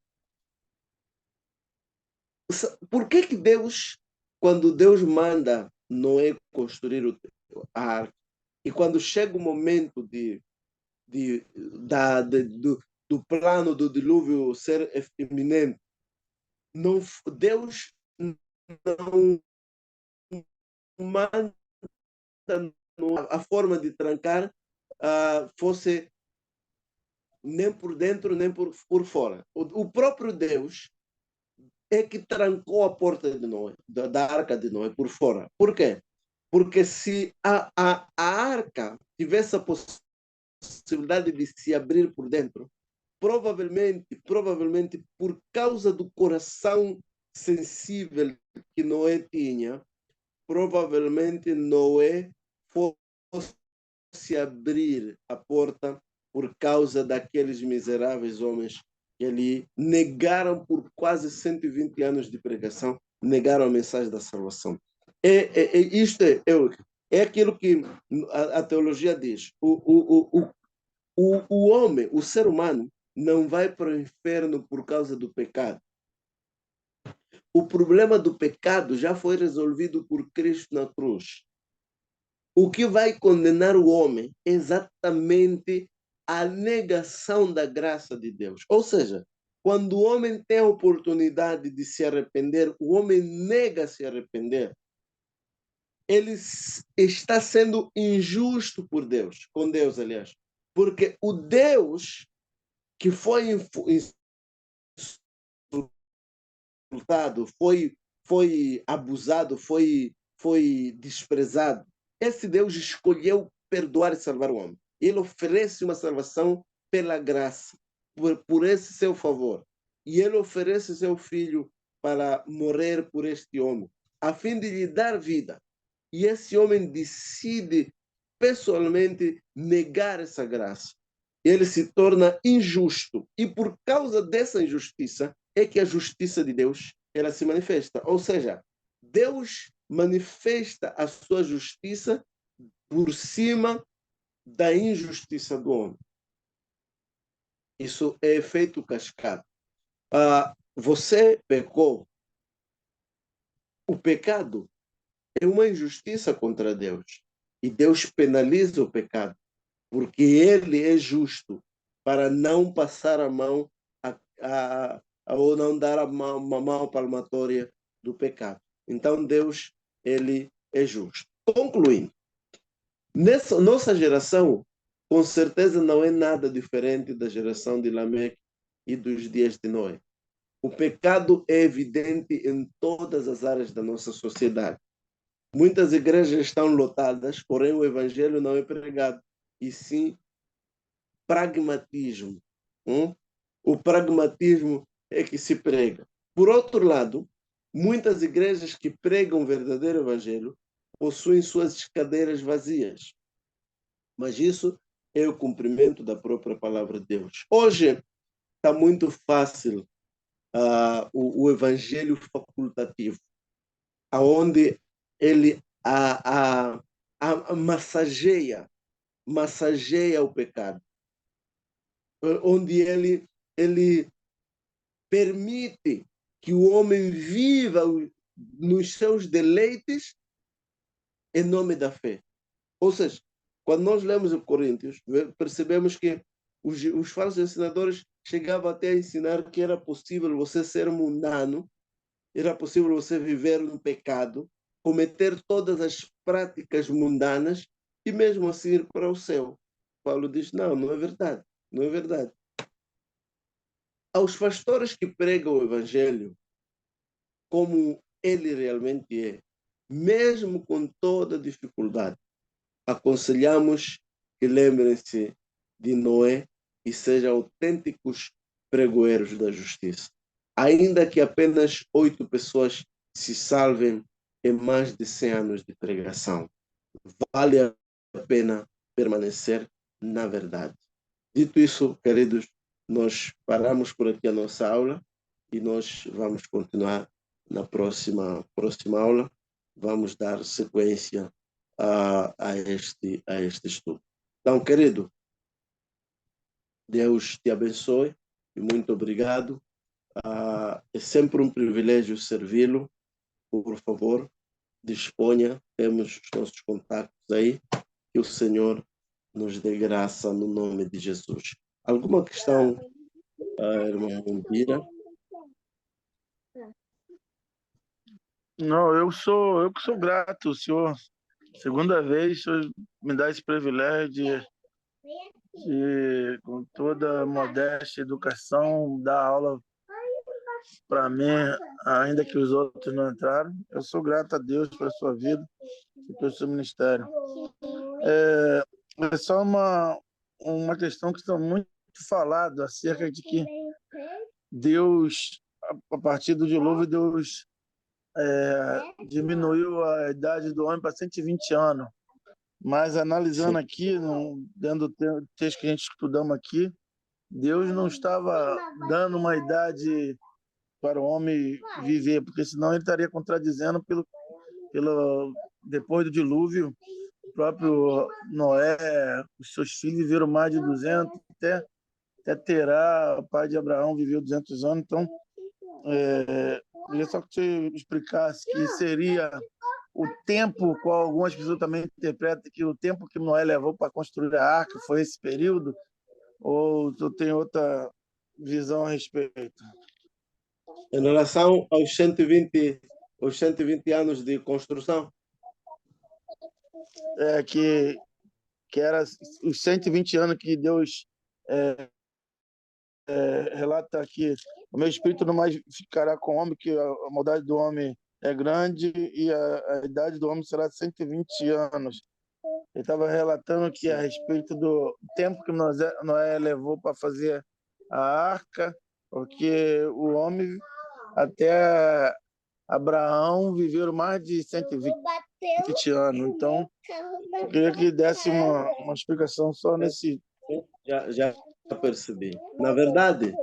por que Deus, quando Deus manda Noé construir a arca, e quando chega o momento do plano do dilúvio ser iminente, Deus não manda a forma de trancar fosse nem por dentro, nem por fora. O próprio Deus é que trancou a porta de Noé, da arca de Noé, por fora. Por quê? Porque se a arca tivesse a possibilidade de se abrir por dentro, provavelmente por causa do coração sensível que Noé tinha, provavelmente Noé fosse abrir a porta por causa daqueles miseráveis homens que ali negaram por quase 120 anos de pregação, negaram a mensagem da salvação. Isto é aquilo que a teologia diz. O homem, o ser humano, não vai para o inferno por causa do pecado. O problema do pecado já foi resolvido por Cristo na cruz. O que vai condenar o homem é exatamente a negação da graça de Deus. Ou seja, quando o homem tem a oportunidade de se arrepender, o homem nega se arrepender. Ele está sendo injusto por Deus, com Deus, aliás. Porque o Deus que foi insultado, foi abusado, foi desprezado, esse Deus escolheu perdoar e salvar o homem. Ele oferece uma salvação pela graça, por esse seu favor. E ele oferece seu filho para morrer por este homem, a fim de lhe dar vida. E esse homem decide pessoalmente negar essa graça. Ele se torna injusto. E por causa dessa injustiça é que a justiça de Deus ela se manifesta. Ou seja, Deus manifesta a sua justiça por cima da injustiça do homem. Isso é efeito cascata. Você pecou. O pecado é uma injustiça contra Deus. E Deus penaliza o pecado, porque ele é justo para não passar a mão ou não dar uma mão palmatória do pecado. Então Deus, ele é justo. Concluindo, nessa nossa geração, com certeza não é nada diferente da geração de Lameque e dos dias de Noé. O pecado é evidente em todas as áreas da nossa sociedade. Muitas igrejas estão lotadas, porém o evangelho não é pregado, e sim pragmatismo. O pragmatismo é que se prega. Por outro lado, muitas igrejas que pregam o verdadeiro evangelho possuem suas cadeiras vazias. Mas isso é o cumprimento da própria palavra de Deus. Hoje está muito fácil o evangelho facultativo, aonde ele massageia o pecado, onde ele permite que o homem viva nos seus deleites em nome da fé. Ou seja, quando nós lemos o Coríntios, percebemos que os falsos ensinadores chegavam até a ensinar que era possível você ser mundano, era possível você viver no pecado, cometer todas as práticas mundanas e mesmo assim ir para o céu. Paulo diz, não é verdade, não é verdade. Aos pastores que pregam o evangelho como ele realmente é, mesmo com toda dificuldade, aconselhamos que lembrem-se de Noé e sejam autênticos pregoeiros da justiça. Ainda que apenas 8 pessoas se salvem em mais de 100 anos de pregação, vale a pena permanecer na verdade. Dito isso, queridos, nós paramos por aqui a nossa aula e nós vamos continuar na próxima aula. Vamos dar sequência a este estudo. Então, querido, Deus te abençoe e muito obrigado. É sempre um privilégio servi-lo. Por favor, disponha, temos os nossos contatos aí. Que o Senhor nos dê graça no nome de Jesus. Alguma questão, irmã Mundira? Não, eu que sou grato, senhor. Segunda vez, o senhor me dá esse privilégio de com toda a modéstia e educação, dar aula para mim, ainda que os outros não entraram. Eu sou grato a Deus pela sua vida e pelo seu ministério. É só uma questão que está muito falado acerca de que Deus, a partir do dilúvio, Deus diminuiu a idade do homem para 120 anos. Mas analisando aqui, dentro do texto que a gente estudamos aqui, Deus não estava dando uma idade para o homem viver, porque senão ele estaria contradizendo depois do dilúvio, o próprio Noé, os seus filhos viveram mais de 200, até Terá, o pai de Abraão, viveu 200 anos. Então, eu queria só que você explicasse que seria o tempo, qual algumas pessoas também interpretam que o tempo que Noé levou para construir a arca foi esse período, ou tu tem outra visão a respeito? Em relação aos 120 anos de construção? Que era os 120 anos que Deus relata que o meu espírito não mais ficará com o homem, que a maldade do homem é grande e a idade do homem será 120 anos. Ele estava relatando que a respeito do tempo que Noé levou para fazer a arca, porque o homem até Abraão viveram mais de 120 anos. Então, eu queria que desse uma explicação só nesse... Já percebi. Na verdade,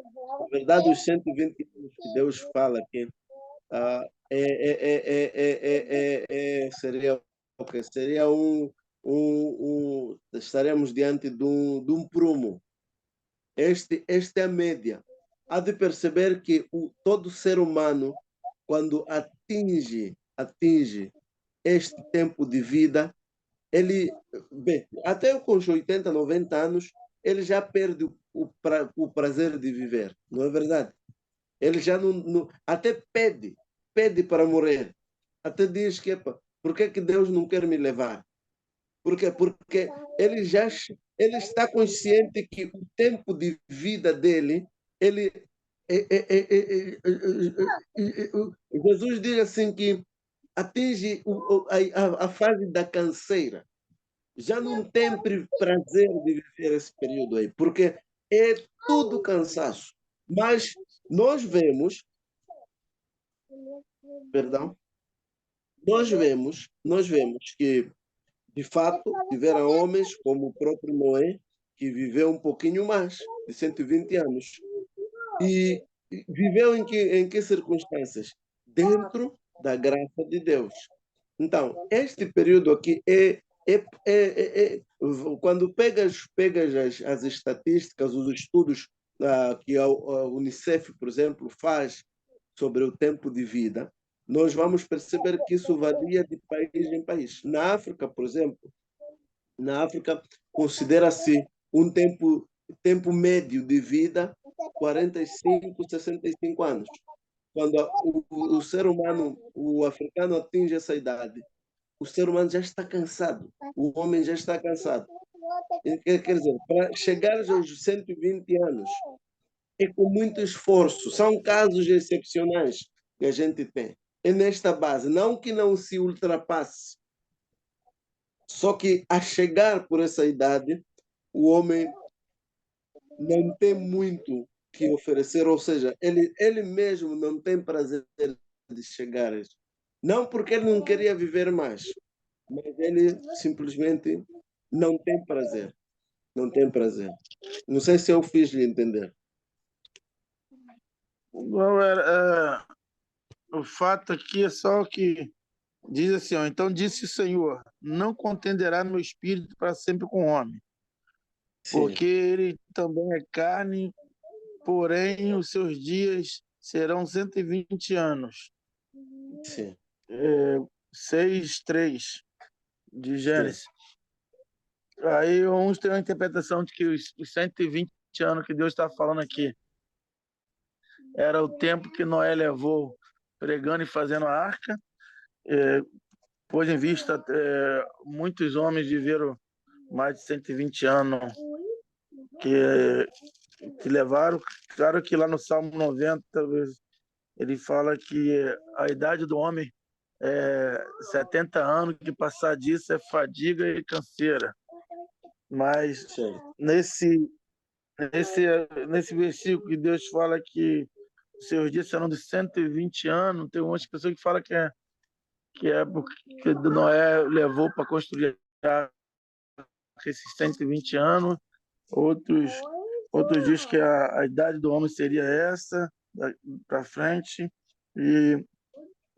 os 120 anos que Deus fala aqui seria o quê? Seria estaremos diante de um prumo. Este é a média. Há de perceber que todo ser humano, quando atinge este tempo de vida, ele, bem, até com os 80, 90 anos, ele já perde o prazer de viver, não é verdade? Ele já até pede para morrer. Até diz que, por que Deus não quer me levar? Porque ele está consciente que o tempo de vida dele, Jesus diz assim que atinge a fase da canseira. Já não tem prazer de viver esse período aí, porque é tudo cansaço. Mas nós vemos, perdão, nós vemos que, de fato, tiveram homens como o próprio Noé, que viveu um pouquinho mais, de 120 anos. E viveu em que circunstâncias? Dentro da graça de Deus. Então, este período aqui quando pegas as estatísticas, os estudos que a Unicef, por exemplo, faz sobre o tempo de vida, nós vamos perceber que isso varia de país em país. Na África, por exemplo, considera-se um tempo médio de vida 45, 65 anos. Quando o ser humano, o africano atinge essa idade, o ser humano já está cansado, o homem já está cansado. Quer dizer, para chegar aos 120 anos, é com muito esforço. São casos excepcionais que a gente tem. É nesta base, não que não se ultrapasse, só que a chegar por essa idade, o homem não tem muito que oferecer, ou seja, ele mesmo não tem prazer de chegar a isso. Não porque ele não queria viver mais, mas ele simplesmente não tem prazer. Não tem prazer. Não sei se eu fiz lhe entender. Bom, o fato aqui é só que diz assim, ó, então disse o Senhor, não contenderá meu espírito para sempre com o homem, Sim, porque ele também é carne, porém os seus dias serão 120 anos. sim, 6:3 de sim, Gênesis. Aí uns têm uma interpretação de que os 120 anos que Deus está falando aqui era o tempo que Noé levou pregando e fazendo a arca, pois em vista muitos homens viveram mais de 120 anos que, que levaram. Claro que lá no Salmo 90 ele fala que a idade do homem é 70 anos, que passar disso é fadiga e canseira. Mas sim. nesse, nesse, nesse versículo que Deus fala que os seus dias serão de 120 anos, tem umas pessoas que falam que é porque Noé levou para construir esses 120 anos, outros, outros dizem que a idade do homem seria essa, para frente, e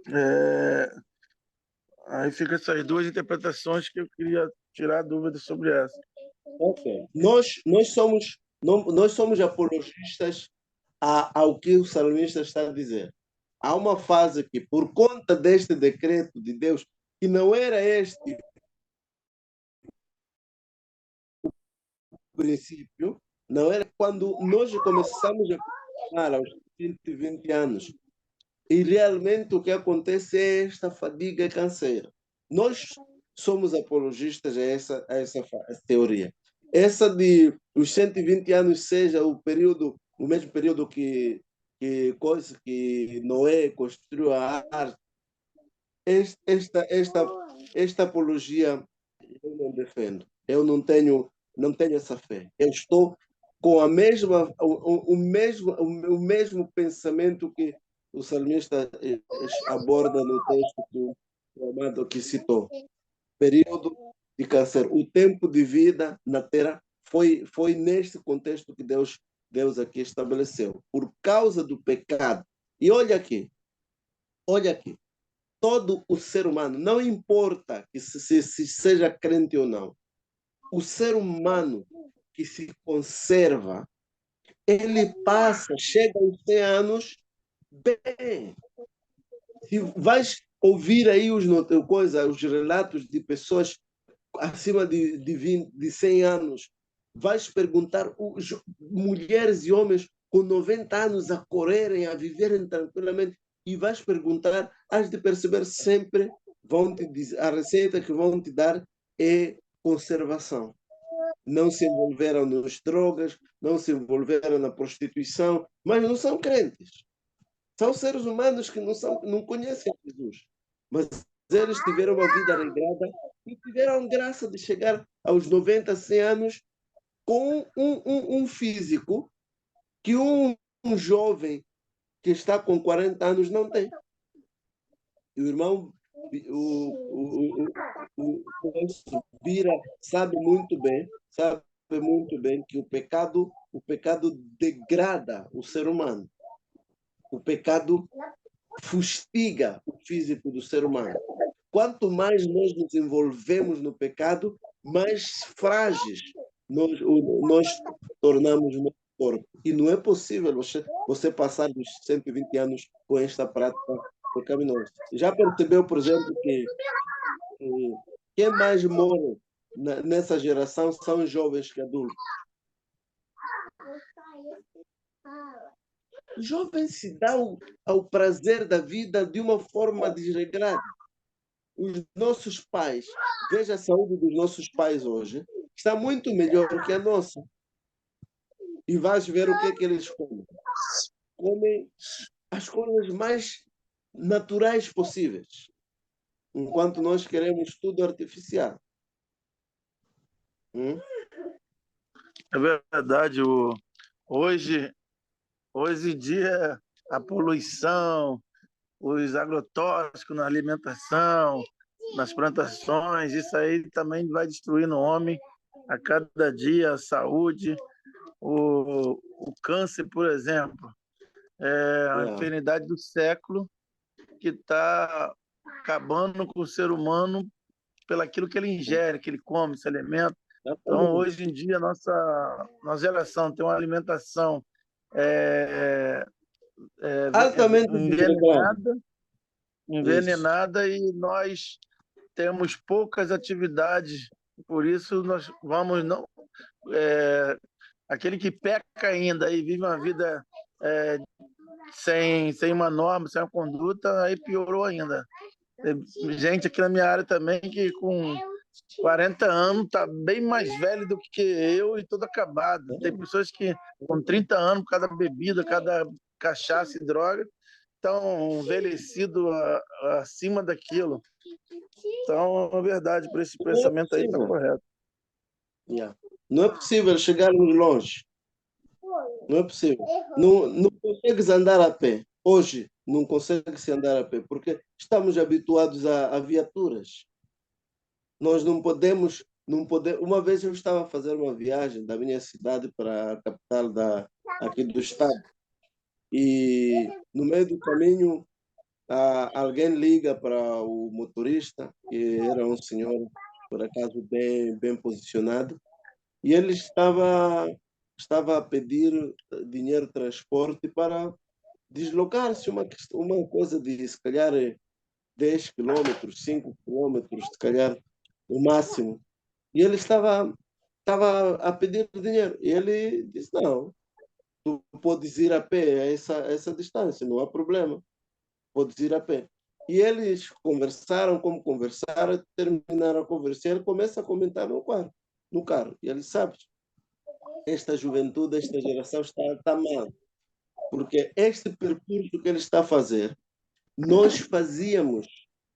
é, aí fica essas duas interpretações que eu queria tirar dúvidas sobre essa. Ok. Nós somos apologistas ao que o salmista está a dizer. Há uma fase que, por conta deste decreto de Deus, que não era este princípio, não era quando nós começamos a falar aos 120 anos. E realmente o que acontece é esta fadiga canseira. Nós somos apologistas a essa teoria. Essa de os 120 anos seja o mesmo período que Noé construiu a arca, esta apologia eu não defendo. Eu não tenho essa fé. Eu estou com o mesmo pensamento que o salmista aborda no texto que o amado aqui citou. Período de câncer. O tempo de vida na Terra foi neste contexto que Deus aqui estabeleceu. Por causa do pecado. E olha aqui, todo o ser humano, não importa que se seja crente ou não, o ser humano que se conserva, ele chega aos 100 anos bem. Se vais ouvir aí os relatos de pessoas acima de 20, de 100 anos, vais perguntar mulheres e homens com 90 anos a correrem, a viverem tranquilamente, e vais perguntar, has de perceber sempre, vão te dizer, a receita que vão te dar é conservação. Não se envolveram nas drogas, não se envolveram na prostituição, mas não são crentes. São seres humanos que não conhecem Jesus. Mas eles tiveram uma vida regrada e tiveram graça de chegar aos 90, 100 anos com um físico que um jovem que está com 40 anos não tem. E o irmão, o Bira sabe muito bem que o pecado degrada o ser humano. O pecado fustiga o físico do ser humano. Quanto mais nós nos envolvemos no pecado, mais frágeis nós tornamos no corpo. E não é possível você passar dos 120 anos com esta prática pecaminosa. Já percebeu, por exemplo, que quem mais morre nessa geração são os jovens que adultos. O jovem se dá ao prazer da vida de uma forma desregrada. Os nossos pais, veja a saúde dos nossos pais hoje, está muito melhor que a nossa. E vais ver o que é que eles comem. Comem as coisas mais naturais possíveis, enquanto nós queremos tudo artificial. É verdade, Hoje em dia, a poluição, os agrotóxicos na alimentação, nas plantações, isso aí também vai destruindo o homem a cada dia, a saúde, o câncer, por exemplo, é a Yeah. enfermidade do século que está acabando com o ser humano pelaquilo que ele ingere, que ele come, se alimenta. Então, Exatamente. hoje em dia, nossa geração tem uma alimentação é, Altamente degradado. envenenada, Isso. e nós temos poucas atividades. Por isso, nós vamos não aquele que peca ainda e vive uma vida sem uma norma, sem uma conduta, aí piorou ainda. Tem gente aqui na minha área também que com 40 anos está bem mais velho do que eu e todo acabado. Tem pessoas que com 30 anos, por causa da bebida, cada cachaça e droga, estão envelhecidos acima daquilo. Então, é verdade, por esse Não é pensamento aí está possível. correto. Yeah. Não é possível chegarmos longe. Não é possível. Não, não consegues andar a pé. Hoje não consegue-se andar a pé, porque estamos habituados a viaturas. Nós não podemos, não podemos. Uma vez eu estava a fazer uma viagem da minha cidade para a capital aqui do estado, e no meio do caminho alguém liga para o motorista, que era um senhor, por acaso, bem posicionado, e ele estava a pedir dinheiro de transporte para deslocar-se, uma coisa de, se calhar, 10 quilômetros, 5 quilômetros, se calhar, o máximo. E ele estava a pedir dinheiro. E ele disse, não, tu podes ir a pé a essa distância, não há problema, podes ir a pé. E eles conversaram, como conversaram, terminaram a conversa. Ele começa a comentar no carro. E ele sabe, esta juventude, esta geração está mal. Porque este percurso que ele está a fazer, nós fazíamos,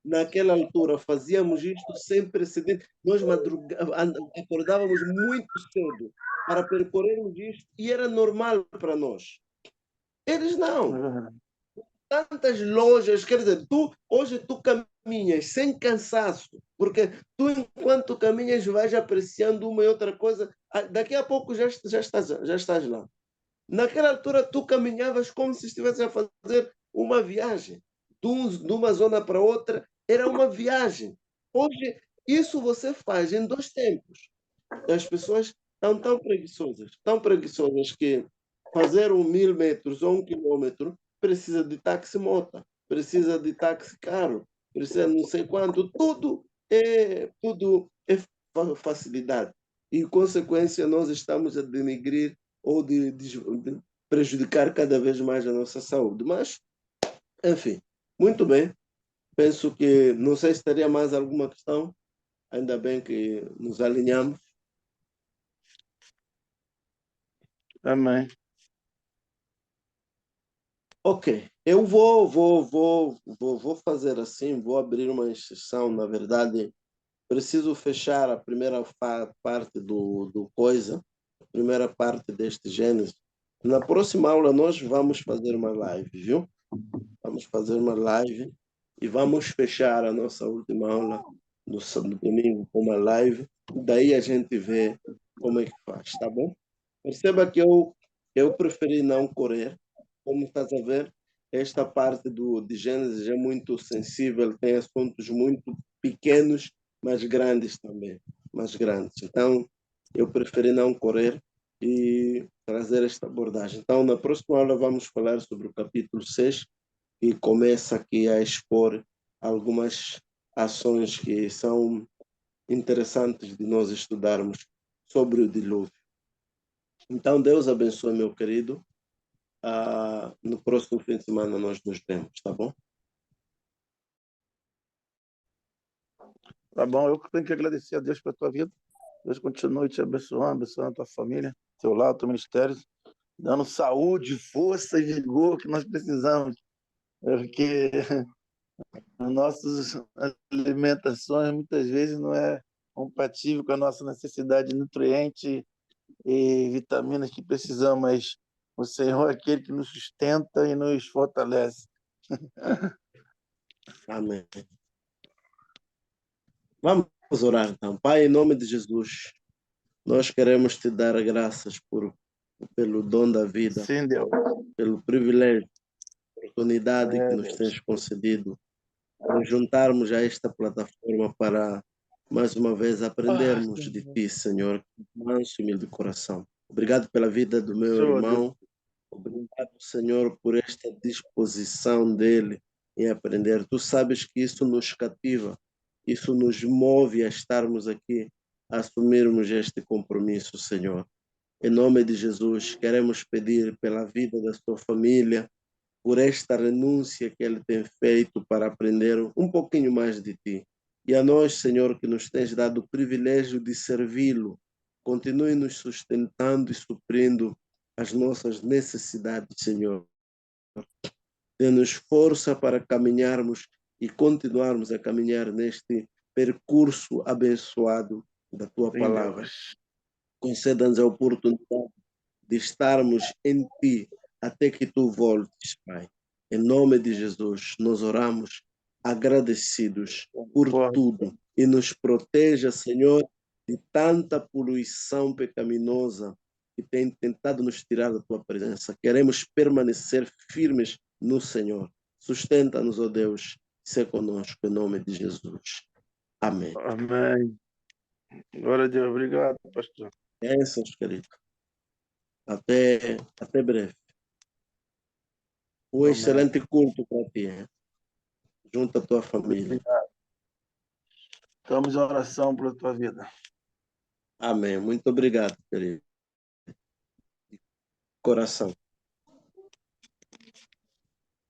naquela altura, fazíamos isto sem precedente. Nós acordávamos muito cedo para percorrermos isto e era normal para nós. Eles não. Tantas lojas, quer dizer, hoje tu caminhas sem cansaço, porque tu, enquanto caminhas, vais apreciando uma e outra coisa. Daqui a pouco já estás lá. Naquela altura, tu caminhavas como se estivesse a fazer uma viagem. De uma zona para outra, era uma viagem. Hoje, isso você faz em 2 tempos. As pessoas estão tão preguiçosas que fazer 1.000 metros ou 1 quilômetro precisa de táxi-mota, precisa de táxi caro, precisa não sei quanto. Tudo é facilidade. E, consequência, nós estamos a denegrir ou de prejudicar cada vez mais a nossa saúde. Mas, enfim, muito bem. Penso que, não sei se teria mais alguma questão, ainda bem que nos alinhamos. Amém. Ok, eu vou fazer assim, vou abrir uma exceção. Na verdade, preciso fechar a primeira parte do coisa, a primeira parte deste Gênesis. Na próxima aula, nós vamos fazer uma live, viu? Vamos fazer uma live e vamos fechar a nossa última aula no domingo com uma live. Daí a gente vê como é que faz, tá bom? Perceba que eu preferi não correr. Como estás a ver, esta parte de Gênesis é muito sensível, tem assuntos muito pequenos, mas grandes também, mais grandes. Então, eu preferi não correr e trazer esta abordagem. Então, na próxima aula vamos falar sobre o capítulo 6, que começa aqui a expor algumas ações que são interessantes de nós estudarmos sobre o dilúvio. Então, Deus abençoe, meu querido. No próximo fim de semana nós nos vemos, tá bom? Tá bom, eu tenho que agradecer a Deus pela tua vida. Deus continue te abençoando a tua família, teu lar, teu ministério, dando saúde, força e vigor que nós precisamos. Porque as nossas alimentações muitas vezes não é compatível com a nossa necessidade de nutriente e vitaminas que precisamos, mas o Senhor é aquele que nos sustenta e nos fortalece. Amém. Vamos orar então. Pai, em nome de Jesus, nós queremos te dar graças pelo dom da vida, Sim, Deus. pelo privilégio, oportunidade que É, nos Deus. tens concedido, nos juntarmos a esta plataforma para, mais uma vez, Ah, aprendermos de Senhor. ti, Senhor, manso e humilde coração. Obrigado pela vida do meu Senhor, Deus. irmão. Obrigado, Senhor, por esta disposição dele em aprender. Tu sabes que isso nos cativa, isso nos move a estarmos aqui, a assumirmos este compromisso, Senhor. Em nome de Jesus, queremos pedir pela vida da sua família, por esta renúncia que ele tem feito para aprender um pouquinho mais de ti. E a nós, Senhor, que nos tens dado o privilégio de servi-lo, continue nos sustentando e suprindo as nossas necessidades, Senhor. Dê-nos força para caminharmos e continuarmos a caminhar neste percurso abençoado da tua Sim, palavra. Deus. Conceda-nos a oportunidade de estarmos em ti até que tu voltes, Pai. Em nome de Jesus, nós oramos agradecidos por Concordo. tudo e nos proteja, Senhor, de tanta poluição pecaminosa que tem tentado nos tirar da tua presença. Queremos permanecer firmes no Senhor. Sustenta-nos, ó Deus, se conosco, em nome de Jesus. Amém. Amém. Glória a Deus. Obrigado, pastor. Bênçãos, querido. Até breve. Um Amém. excelente culto para ti, hein? Junto à tua família. Obrigado. Estamos em oração pela tua vida. Amém. Muito obrigado, querido. Coração.